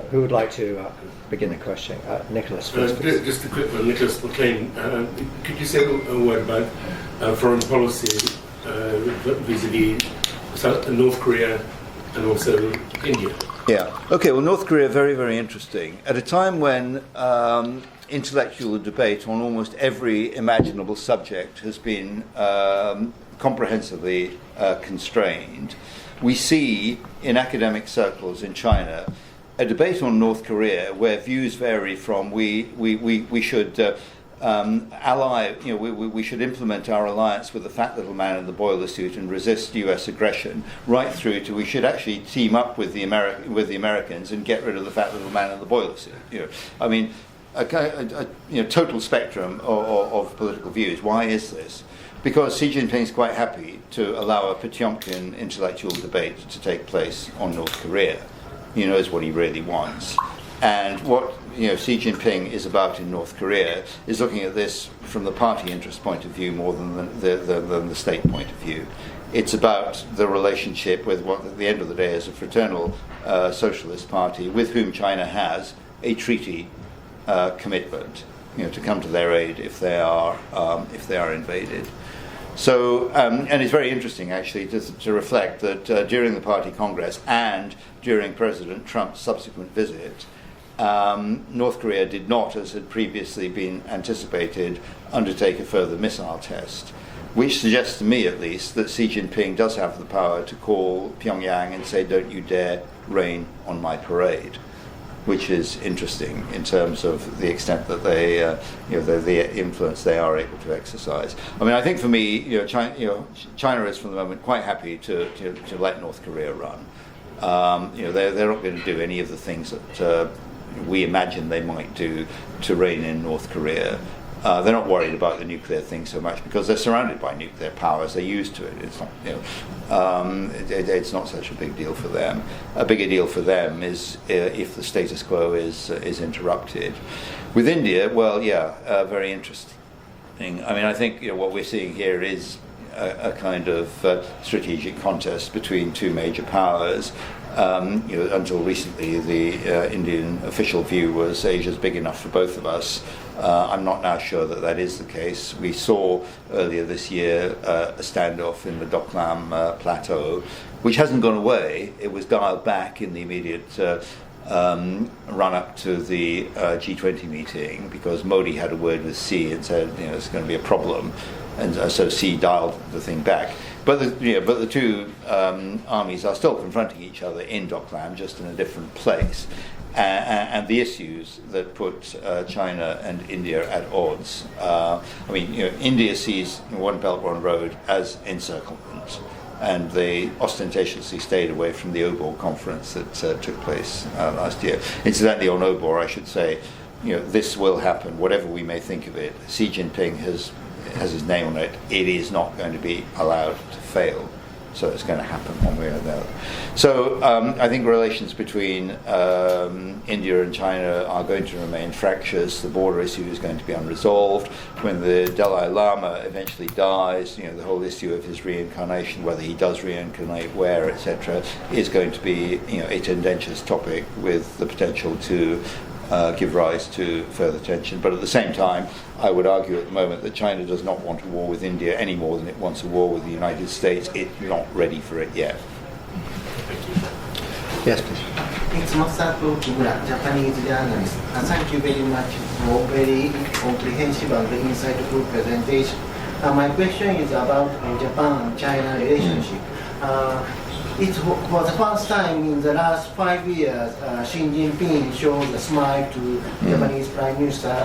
Who would like to begin the question? Nicholas first. Just a quick one, Nicholas McLean. Could you say a word about foreign policy vis-a-vis North Korea and also India? Yeah. Okay. Well, North Korea, very, very interesting. At a time when intellectual debate on almost every imaginable subject has been comprehensively constrained, we see in academic circles in China a debate on North Korea where views vary from we should ally, we should implement our alliance with the fat little man in the boiler suit and resist U.S. aggression, right through to we should actually team up with the Americans and get rid of the fat little man in the boiler suit. I mean, a total spectrum of political views. Why is this? Because Xi Jinping is quite happy to allow a Potemkin intellectual debate to take place on North Korea. He knows what he really wants. And what Xi Jinping is about in North Korea is looking at this from the party interest point of view more than the state point of view. It's about the relationship with what at the end of the day is a fraternal socialist party with whom China has a treaty commitment to come to their aid if they are invaded. So, and it's very interesting actually to reflect that during the party congress and during President Trump's subsequent visit, North Korea did not, as had previously been anticipated, undertake a further missile test, which suggests to me at least that Xi Jinping does have the power to call Pyongyang and say, don't you dare rain on my parade, which is interesting in terms of the extent that they, the influence they are able to exercise. I mean, I think for me, China is for the moment quite happy to let North Korea run. They're not going to do any of the things that we imagine they might do to rein in North Korea. They're not worried about the nuclear thing so much because they're surrounded by nuclear powers. They're used to it. It's not, it's not such a big deal for them. A bigger deal for them is if the status quo is interrupted. With India, well, yeah, very interesting. I mean, I think what we're seeing here is a kind of strategic contest between two major powers. Until recently, the Indian official view was Asia's big enough for both of us. I'm not now sure that is the case. We saw earlier this year a standoff in the Doklam Plateau, which hasn't gone away. It was dialed back in the immediate run-up to the G20 meeting because Modi had a word with Xi and said, there's going to be a problem, and so Xi dialed the thing back. But the two armies are still confronting each other in Doklam, just in a different place. And the issues that put China and India at odds. India sees One Belt, One Road as encirclement, and they ostentatiously stayed away from the OBOR conference that took place last year. Incidentally, on OBOR, I should say, this will happen, whatever we may think of it. Xi Jinping has his name on it. It is not going to be allowed to fail. So it's going to happen one way or the other. So I think relations between India and China are going to remain fractious. The border issue is going to be unresolved. When the Dalai Lama eventually dies, the whole issue of his reincarnation, whether he does reincarnate, where, etc., is going to be a tendentious topic with the potential to give rise to further tension. But at the same time, I would argue at the moment that China does not want a war with India any more than it wants a war with the United States. It's not ready for it yet. Yes, please. It's Masato Kimura, Japanese journalist. Thank you very much for very comprehensive and insightful presentation. My question is about Japan-China relationship. It was the first time in the last 5 years Xi Jinping showed a smile to Japanese Prime Minister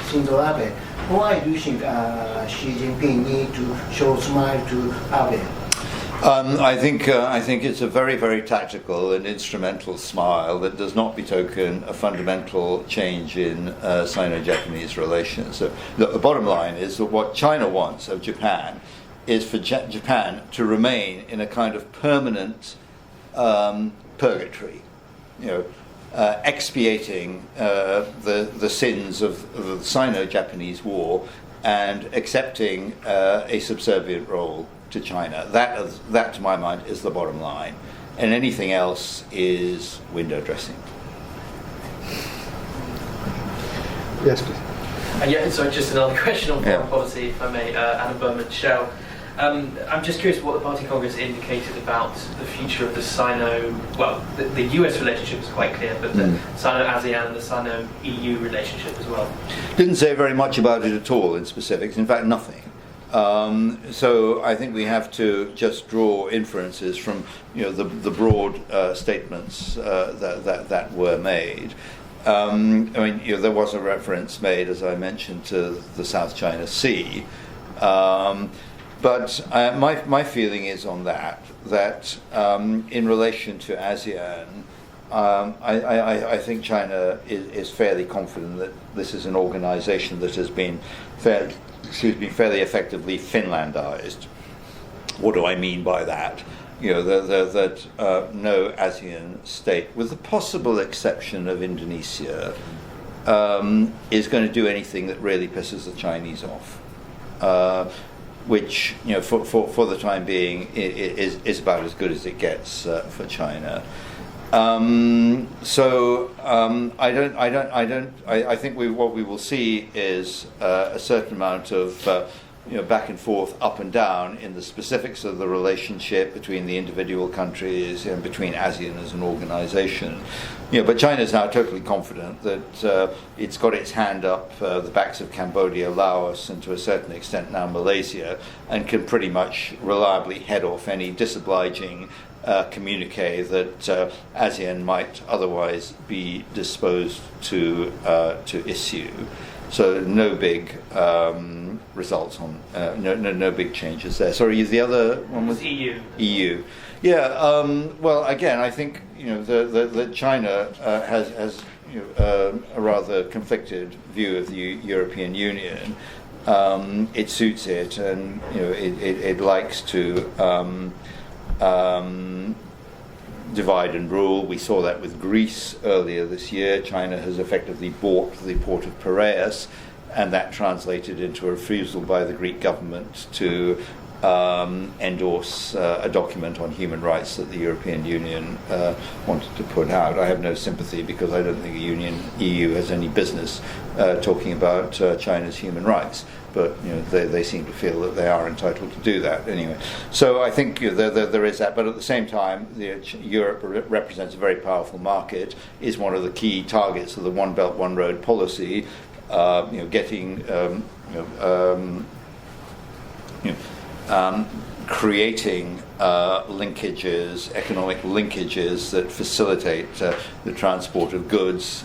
Shinzo Abe. Why do you think Xi Jinping need to show smile to Abe? I think it's a very, very tactical and instrumental smile that does not betoken a fundamental change in Sino-Japanese relations. So the bottom line is that what China wants of Japan is for Japan to remain in a kind of permanent purgatory, expiating the sins of the Sino-Japanese War and accepting a subservient role to China. That, to my mind, is the bottom line, and anything else is window dressing. Yes, please. Yeah, so just another question on foreign policy, if I may, Adam Berman, Shell. I'm just curious what the Party Congress indicated about the future of the Sino, well, the US relationship is quite clear, but the Sino-ASEAN and the Sino-EU relationship as well. Didn't say very much about it at all in specifics, in fact nothing. So I think we have to just draw inferences from the broad statements that were made. There was a reference made, as I mentioned, to the South China Sea. But my feeling is on that in relation to ASEAN, I think China is fairly confident that this is an organization that has been fairly effectively Finlandized. What do I mean by that? That no ASEAN state, with the possible exception of Indonesia, is going to do anything that really pisses the Chinese off. Which, for the time being, is about as good as it gets for China. I think what we will see is a certain amount of back and forth, up and down in the specifics of the relationship between the individual countries and between ASEAN as an organization. But China is now totally confident that it's got its hand up the backs of Cambodia, Laos, and to a certain extent now Malaysia, and can pretty much reliably head off any disobliging communique that ASEAN might otherwise be disposed to issue. So no big results on no big changes there. Sorry, the other one was EU. EU. Yeah. Well, again, I think that China has a rather conflicted view of the European Union. It suits it, and it likes to divide and rule. We saw that with Greece earlier this year. China has effectively bought the port of Piraeus, and that translated into a refusal by the Greek government to endorse a document on human rights that the European Union wanted to put out. I have no sympathy, because I don't think the EU has any business talking about China's human rights. But they seem to feel that they are entitled to do that anyway. So I think there is that. But at the same time, Europe represents a very powerful market, is one of the key targets of the One Belt, One Road policy. Creating linkages, economic linkages that facilitate the transport of goods,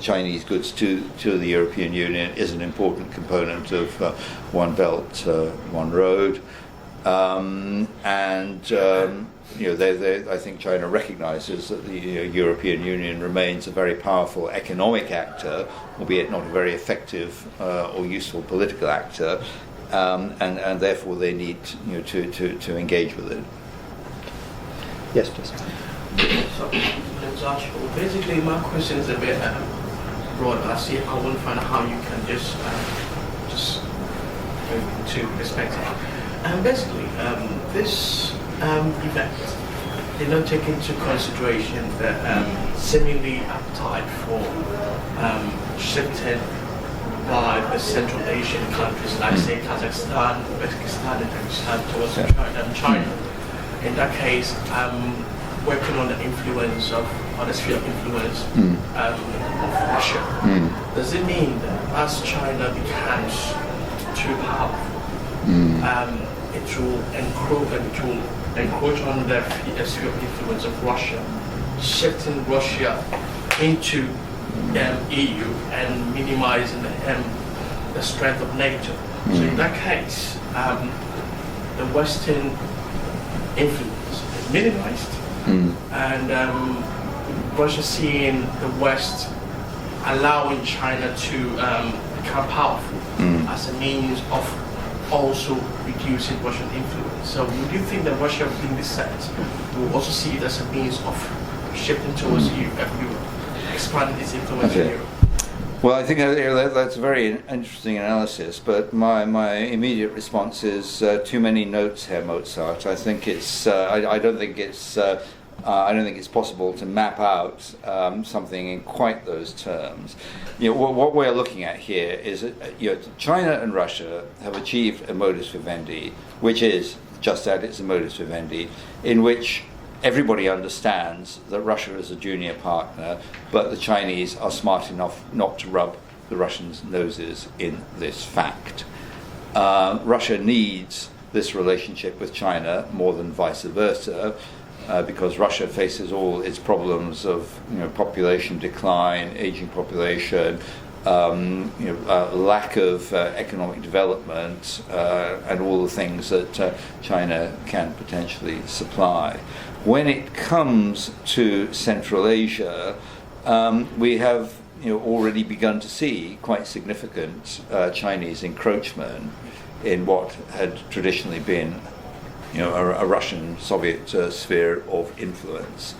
Chinese goods to the European Union, is an important component of One Belt, One Road. I think China recognizes that the European Union remains a very powerful economic actor, albeit not a very effective or useful political actor. And therefore they need to engage with it. Yes, please. So, basically, my question is a bit broad. I want to find out how you can just move to perspective. And basically, this event did not take into consideration the seemingly appetite for shifting by the Central Asian countries, like say Kazakhstan, Uzbekistan, and towards China. In that case, working on the influence on the sphere of influence of Russia. Does it mean that as China becomes too powerful, it will encroach on the sphere of influence of Russia, shifting Russia into EU and minimizing the strength of NATO? So in that case, the Western influence is minimized, and Russia seeing the West allowing China to become powerful as a means of also reducing Russian influence. So would you think that Russia, in this sense, will also see it as a means of shifting towards Europe, expanding its influence in Europe? Well, I think that's a very interesting analysis, but my immediate response is too many notes, Herr Mozart. I think it's I don't think it's possible to map out something in quite those terms. What we're looking at here is China and Russia have achieved a modus vivendi, which is just that, it's a modus vivendi, in which everybody understands that Russia is a junior partner, but the Chinese are smart enough not to rub the Russians' noses in this fact. Russia needs this relationship with China more than vice versa, because Russia faces all its problems of population decline, aging population, lack of economic development, and all the things that China can potentially supply. When it comes to Central Asia, we have already begun to see quite significant Chinese encroachment in what had traditionally been a Russian Soviet sphere of influence.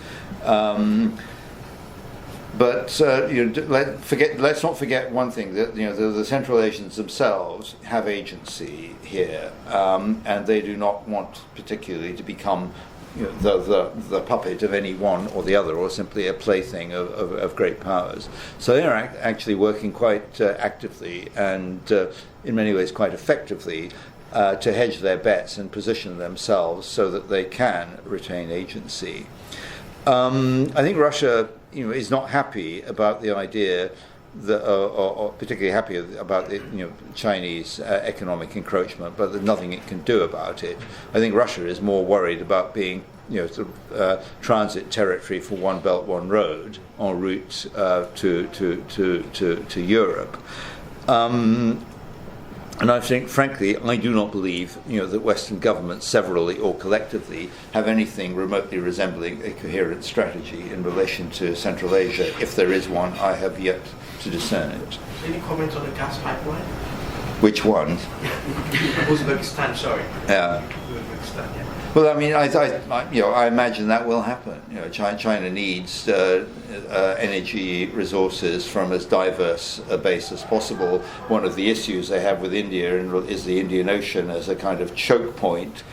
But let's not forget one thing, that the Central Asians themselves have agency here, and they do not want particularly to become the puppet of any one or the other, or simply a plaything of great powers. So they're actually working quite actively and in many ways quite effectively to hedge their bets and position themselves so that they can retain agency. I think Russia is not happy about the idea that, or particularly happy about the Chinese economic encroachment, but there's nothing it can do about it. I think Russia is more worried about being transit territory for One Belt One Road en route to Europe. And I think, frankly, I do not believe that Western governments, severally or collectively, have anything remotely resembling a coherent strategy in relation to Central Asia. If there is one, I have yet to discern it. Any comment on the gas pipeline? Which one? Uzbekistan, sorry. Yeah. Uzbekistan, yeah. Well, I mean, I imagine that will happen. China needs energy resources from as diverse a base as possible. One of the issues they have with India is the Indian Ocean as a kind of choke point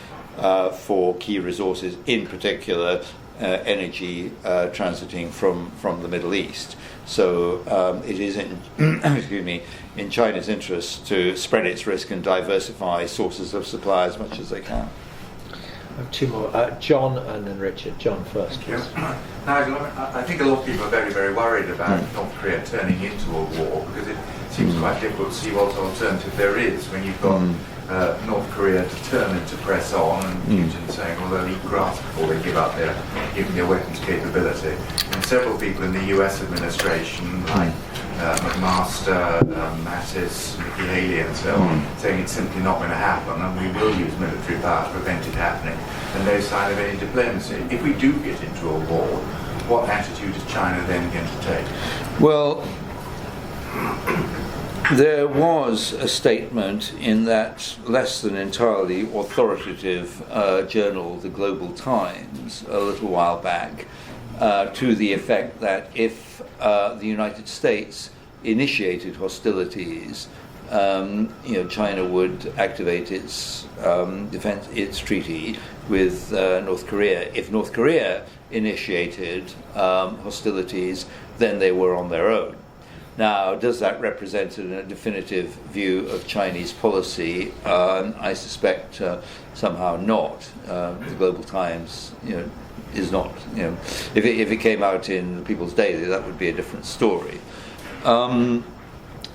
for key resources, in particular energy transiting from the Middle East. So it is in China's interest to spread its risk and diversify sources of supply as much as they can. Two more. John and then Richard. John first, please. Nigel, I think a lot of people are very, very worried about North Korea turning into a war, because it seems quite difficult to see what alternative there is when you've got North Korea determined to press on, and Putin saying, well, they'll eat grass before they give up their weapons capability. And several people in the US administration, like McMaster, Mattis, Nikki Haley and so on, saying it's simply not going to happen and we will use military power to prevent it happening, and no sign of any diplomacy. If we do get into a war, what attitude is China then going to take? Well, there was a statement in that less than entirely authoritative journal, The Global Times, a little while back, to the effect that if the United States initiated hostilities, China would activate its its treaty with North Korea. If North Korea initiated hostilities, then they were on their own. Now, does that represent a definitive view of Chinese policy? I suspect somehow not. The Global Times, is not. If it came out in the People's Daily, that would be a different story.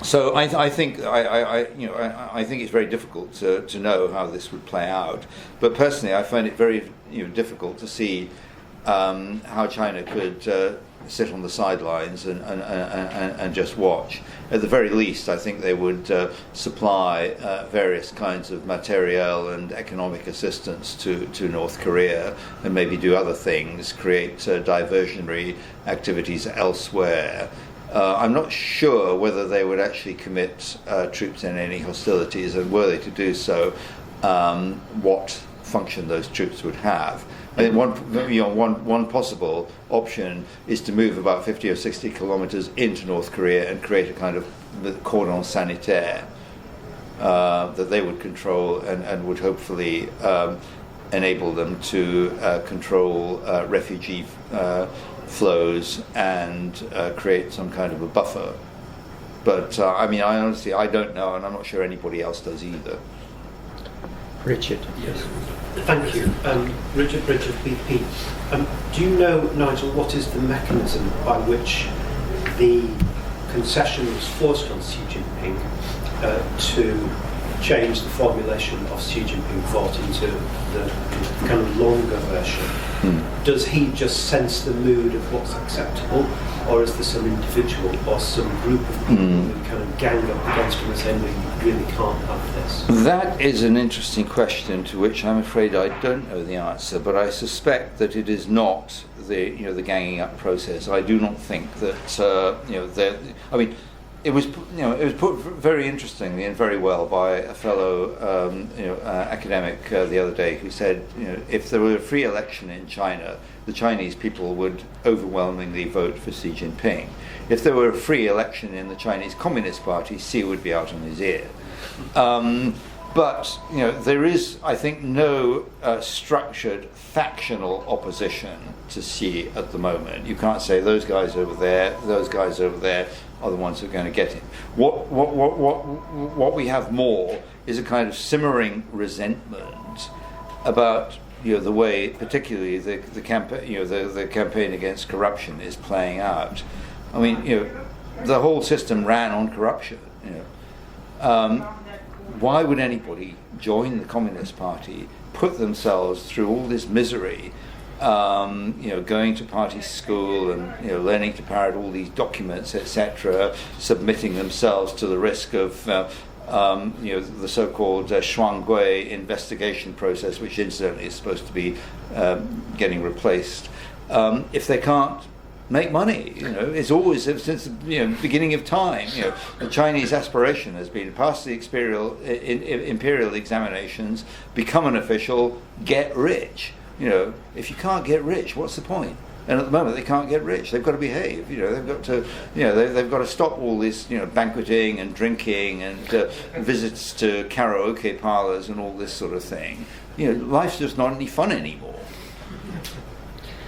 So I think I think it's very difficult to know how this would play out. But personally, I find it very difficult to see how China could sit on the sidelines and just watch. At the very least, I think they would supply various kinds of material and economic assistance to North Korea, and maybe do other things, create diversionary activities elsewhere. I'm not sure whether they would actually commit troops in any hostilities, and were they to do so, what function those troops would have. I think one possible option is to move about 50 or 60 kilometers into North Korea and create a kind of cordon sanitaire that they would control and would hopefully enable them to control refugee flows and create some kind of a buffer. But I honestly, I don't know, and I'm not sure anybody else does either. Richard. Yes. Thank you. Richard Bridge of BP. Do you know, Nigel, what is the mechanism by which the concession was forced on Xi Jinping to change the formulation of Xi Jinping thought into the kind of longer version? Does he just sense the mood of what's acceptable, or is there some individual or some group of people who kind of gang up against him and saying, no, you really can't have this? That is an interesting question to which I'm afraid I don't know the answer, but I suspect that it is not the ganging up process. I do not think that it was put very interestingly and very well by a fellow academic the other day, who said, if there were a free election in China, the Chinese people would overwhelmingly vote for Xi Jinping. If there were a free election in the Chinese Communist Party, Xi would be out on his ear. But there is, I think, no structured factional opposition to Xi at the moment. You can't say those guys over there are the ones who are going to get him. What we have more is a kind of simmering resentment about the way, particularly the campaign against corruption is playing out. I mean, the whole system ran on corruption. Why would anybody join the Communist Party, put themselves through all this misery, going to party school and learning to parrot all these documents, etc., submitting themselves to the risk of the so-called Shuanggui investigation process, which incidentally is supposed to be getting replaced, if they can't make money? It's always, since the beginning of time, the Chinese aspiration has been to pass the imperial examinations, become an official, get rich. If you can't get rich, what's the point? And at the moment, they can't get rich. They've got to behave. They've got to, they've got to stop all this, banqueting and drinking and visits to karaoke parlors and all this sort of thing. Life's just not any fun anymore.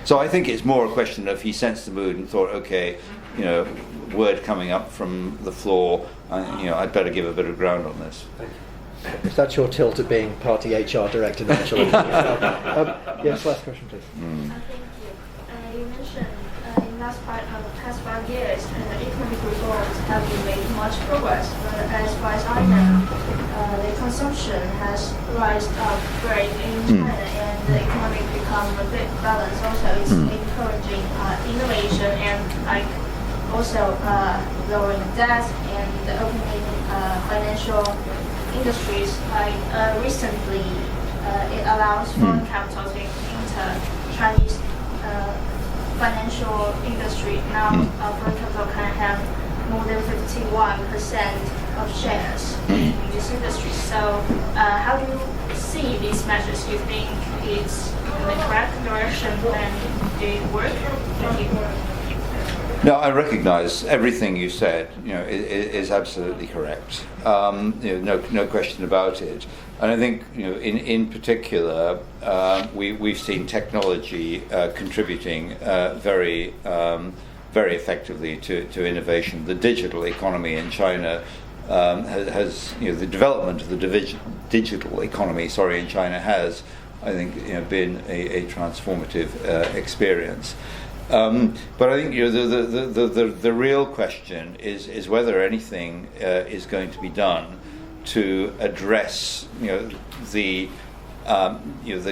So I think it's more a question of he sensed the mood and thought, okay, word coming up from the floor, I'd better give a bit of ground on this. If that's your tilt at being party HR director, Nigel. Yes, last question, please. Thank you. You mentioned in the past 5 years, economic reforms have been made much progress, but as far as I know, the consumption has risen up great in China, and the economy become a bit balanced. Also, it's encouraging innovation and also lowering debt and opening financial industries. Recently, it allows foreign capital to enter Chinese financial industry. Now, foreign capital can have more than 51% of shares in this industry. So, how do you see these measures? Do you think it's in the correct direction and do it work? Thank you. No, I recognise everything you said. Is absolutely correct. No question about it. And I think, in particular, we've seen technology contributing very very effectively to innovation. The digital economy in China has the development of the digital economy, in China has, I think, been a transformative experience. But I think the real question is whether anything is going to be done to address the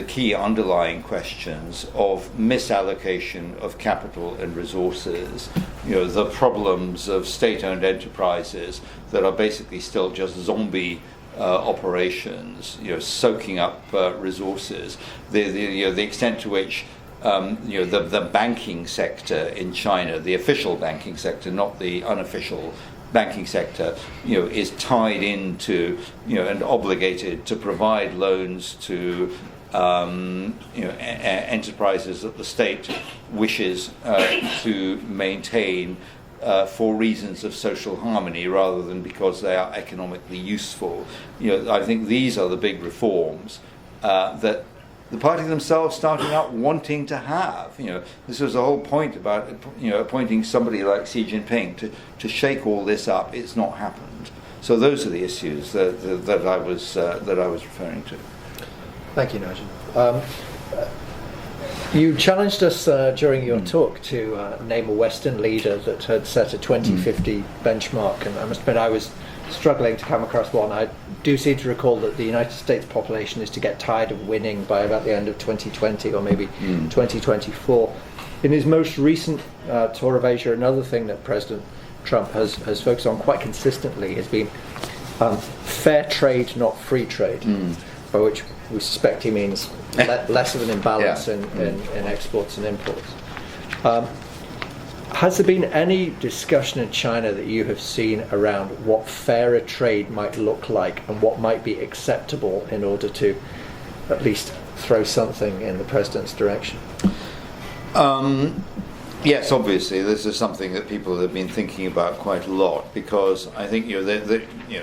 key underlying questions of misallocation of capital and resources, the problems of state-owned enterprises that are basically still just zombie operations, soaking up resources, the extent to which the banking sector in China, the official banking sector, not the unofficial banking sector, is tied into, and obligated to provide loans to, enterprises that the state wishes to maintain for reasons of social harmony rather than because they are economically useful. I think these are the big reforms that the party themselves starting out wanting to have. This was the whole point about appointing somebody like Xi Jinping to shake all this up. It's not happened. So those are the issues that I was referring to. Thank you, Nigel. You challenged us during your talk to name a Western leader that had set a 2050 benchmark, and I must admit I was struggling to come across one. I do seem to recall that the United States population is to get tired of winning by about the end of 2020 or maybe 2024. In his most recent tour of Asia, another thing that President Trump has focused on quite consistently has been fair trade, not free trade, by which we suspect he means less of an imbalance in exports and imports. Has there been any discussion in China that you have seen around what fairer trade might look like and what might be acceptable in order to at least throw something in the president's direction? Yes, obviously, this is something that people have been thinking about quite a lot, because I think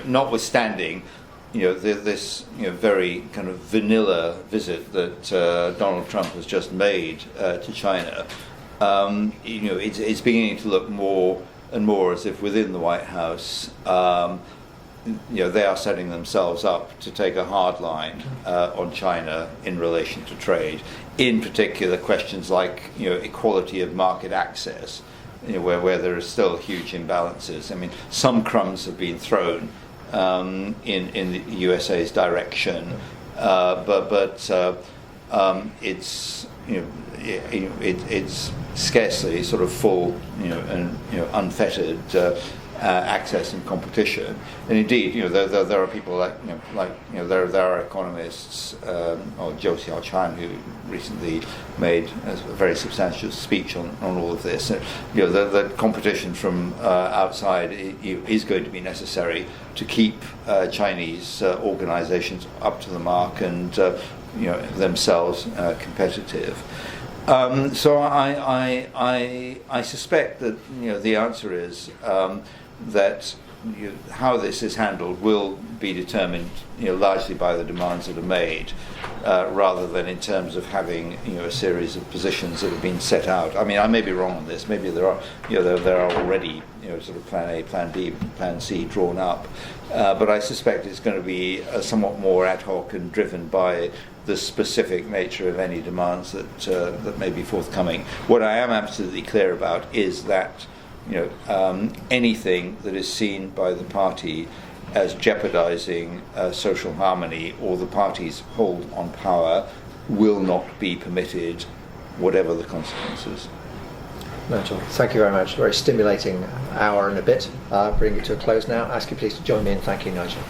notwithstanding this very kind of vanilla visit that Donald Trump has just made to China. It's beginning to look more and more as if within the White House, they are setting themselves up to take a hard line on China in relation to trade. In particular, questions like equality of market access, where there are still huge imbalances. I mean, some crumbs have been thrown in the USA's direction, but it's it's scarcely sort of full, and unfettered access and competition. And indeed, there are people there are economists, or Zhou Xiaochuan, who recently made a very substantial speech on all of this. The competition from outside is going to be necessary to keep Chinese organizations up to the mark and themselves competitive. So I suspect that the answer is that how this is handled will be determined largely by the demands that are made, rather than in terms of having a series of positions that have been set out. I mean, I may be wrong on this. Maybe there are there are already sort of plan A, plan B, plan C drawn up, but I suspect it's going to be somewhat more ad hoc and driven by the specific nature of any demands that may be forthcoming. What I am absolutely clear about is that anything that is seen by the party as jeopardizing social harmony or the party's hold on power will not be permitted, whatever the consequences. Nigel, thank you very much. Very stimulating hour and a bit. Bring it to a close now. Ask you please to join me in thanking Nigel.